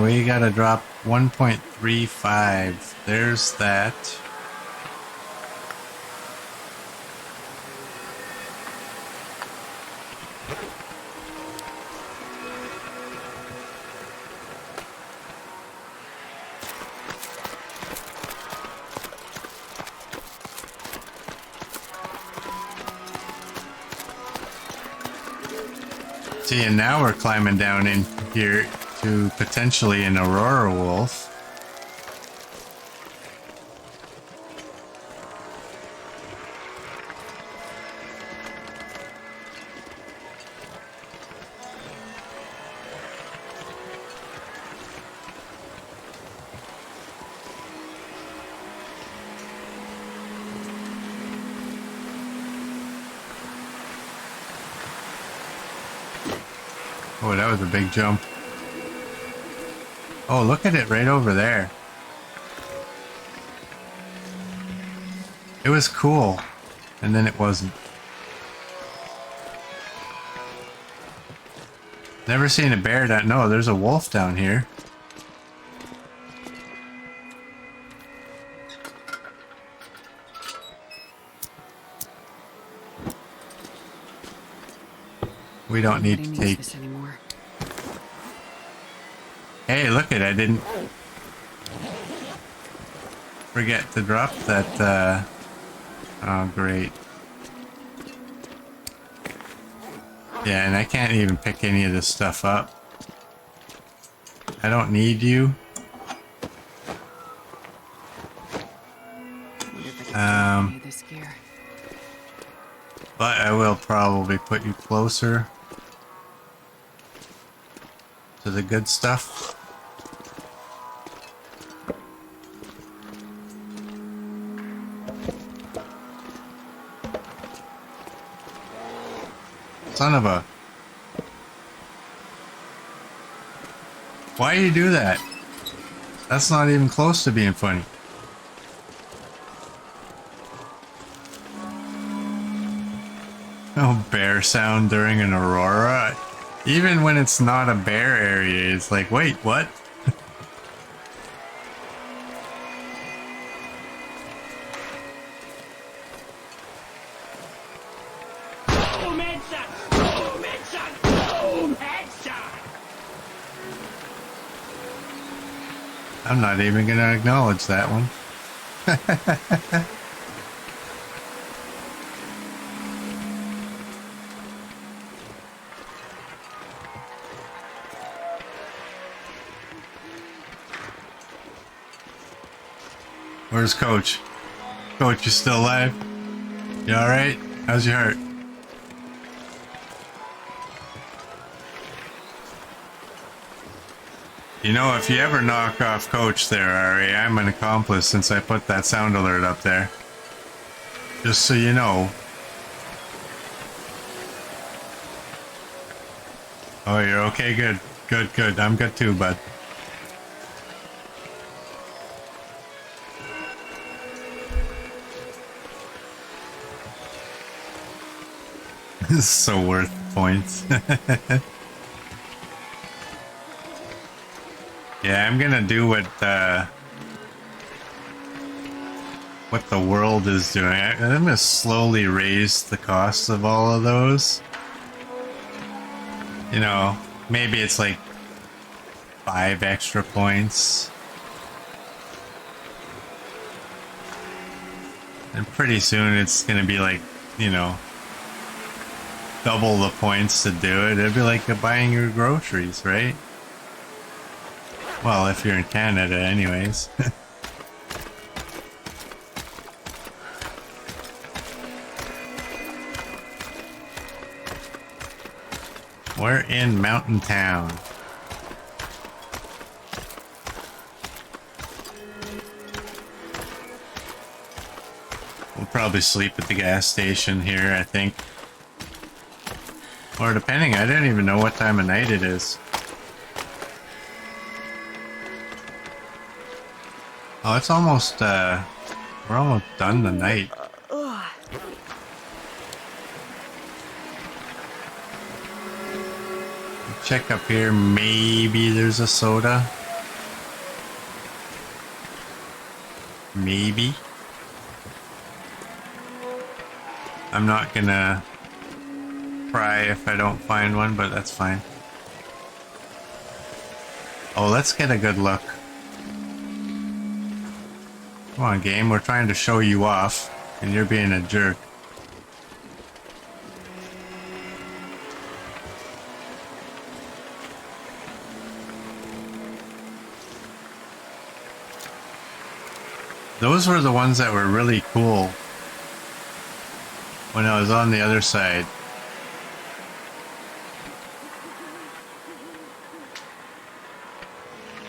We gotta drop 1.35. There's that. See, and now we're climbing down in here to potentially an Aurora wolf. Oh, that was a big jump. Oh, look at it right over there. It was cool, and then it wasn't. Never seen a bear down... No, there's a wolf down here. We don't need to take... Hey, look it, I didn't forget to drop that, oh, great. Yeah, and I can't even pick any of this stuff up. I don't need you. This gear. But I will probably put you closer to the good stuff. Son of a... Why do you do that? That's not even close to being funny. No bear sound during an Aurora. Even when it's not a bear area, it's like, wait, what? Boom headshot! Boom headshot! Boom headshot! I'm not even gonna acknowledge that one. Where's Coach? Coach, you still alive? You alright? How's your heart? You know, if you ever knock off Coach there, Ari, I'm an accomplice since I put that sound alert up there. Just so you know. Oh, you're okay? Good. Good, good. I'm good too, bud. This is so worth points. Yeah, I'm gonna do what the world is doing. I'm gonna slowly raise the cost of all of those. You know, maybe it's like 5 extra points. And pretty soon it's gonna be like, you know, double the points to do it. It'd be like buying your groceries, right? Well, if you're in Canada anyways. We're in Mountain Town. We'll probably sleep at the gas station here, I think. Or depending, I don't even know what time of night it is. Oh, it's almost, we're almost done the night. Check up here, maybe there's a soda. Maybe. I'm not gonna cry if I don't find one, but that's fine. Oh, let's get a good look. Come on, game, we're trying to show you off, and you're being a jerk. Those were the ones that were really cool when I was on the other side.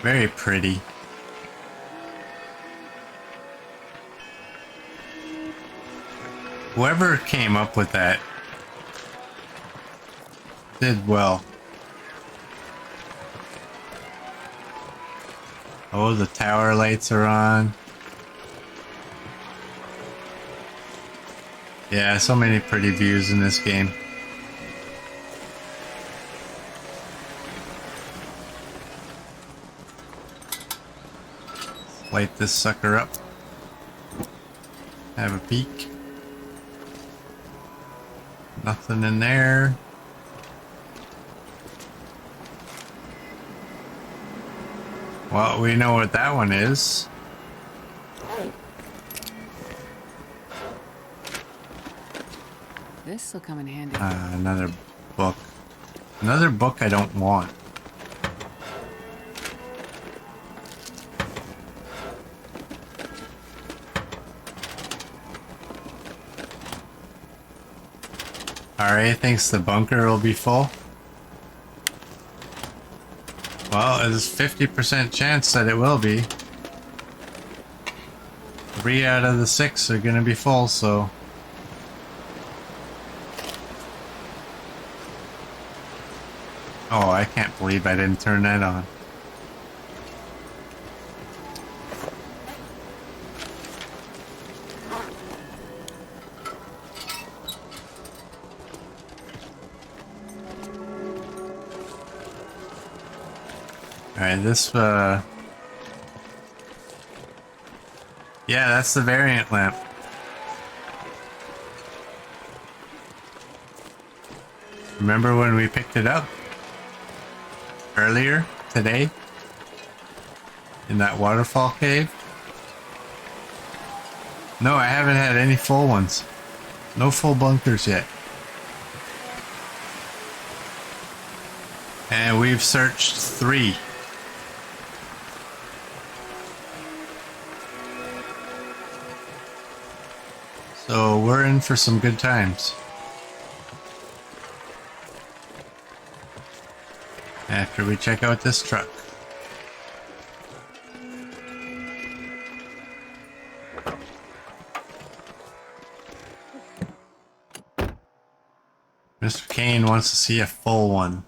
Very pretty. Whoever came up with that did well. Oh, the tower lights are on. Yeah, so many pretty views in this game. Light this sucker up. Have a peek. Nothing in there. Well, we know what that one is. This'll come in handy. Another book. Another book I don't want. RA thinks the bunker will be full. Well, there's 50% chance that it will be. 3 out of the 6 are gonna be full, so... Oh, I can't believe I didn't turn that on. Alright, this, yeah, that's the variant lamp. Remember when we picked it up? Earlier today? In that waterfall cave? No, I haven't had any full ones. No full bunkers yet. And we've searched 3. So we're in for some good times. After we check out this truck. Mr. Kane wants to see a full one.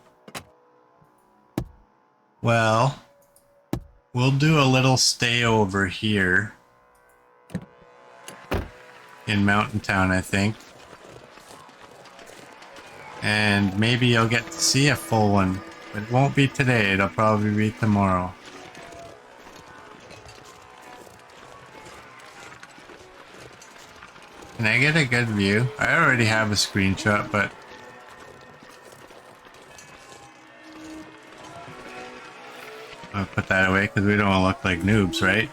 Well, we'll do a little stay over here. In Mountain Town, I think. And maybe you'll get to see a full one. But it won't be today, it'll probably be tomorrow. Can I get a good view? I already have a screenshot, but... I'll put that away because we don't want to look like noobs, right?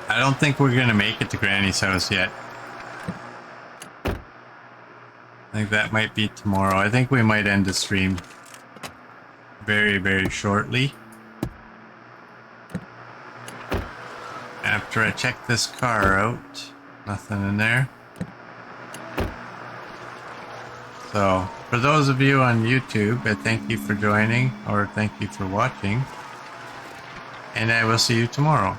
I don't think we're gonna make it to Granny's house yet. I think that might be tomorrow. I think we might end the stream very, very shortly. After I check this car out. Nothing in there. So, for those of you on YouTube, I thank you for joining, or thank you for watching. And I will see you tomorrow.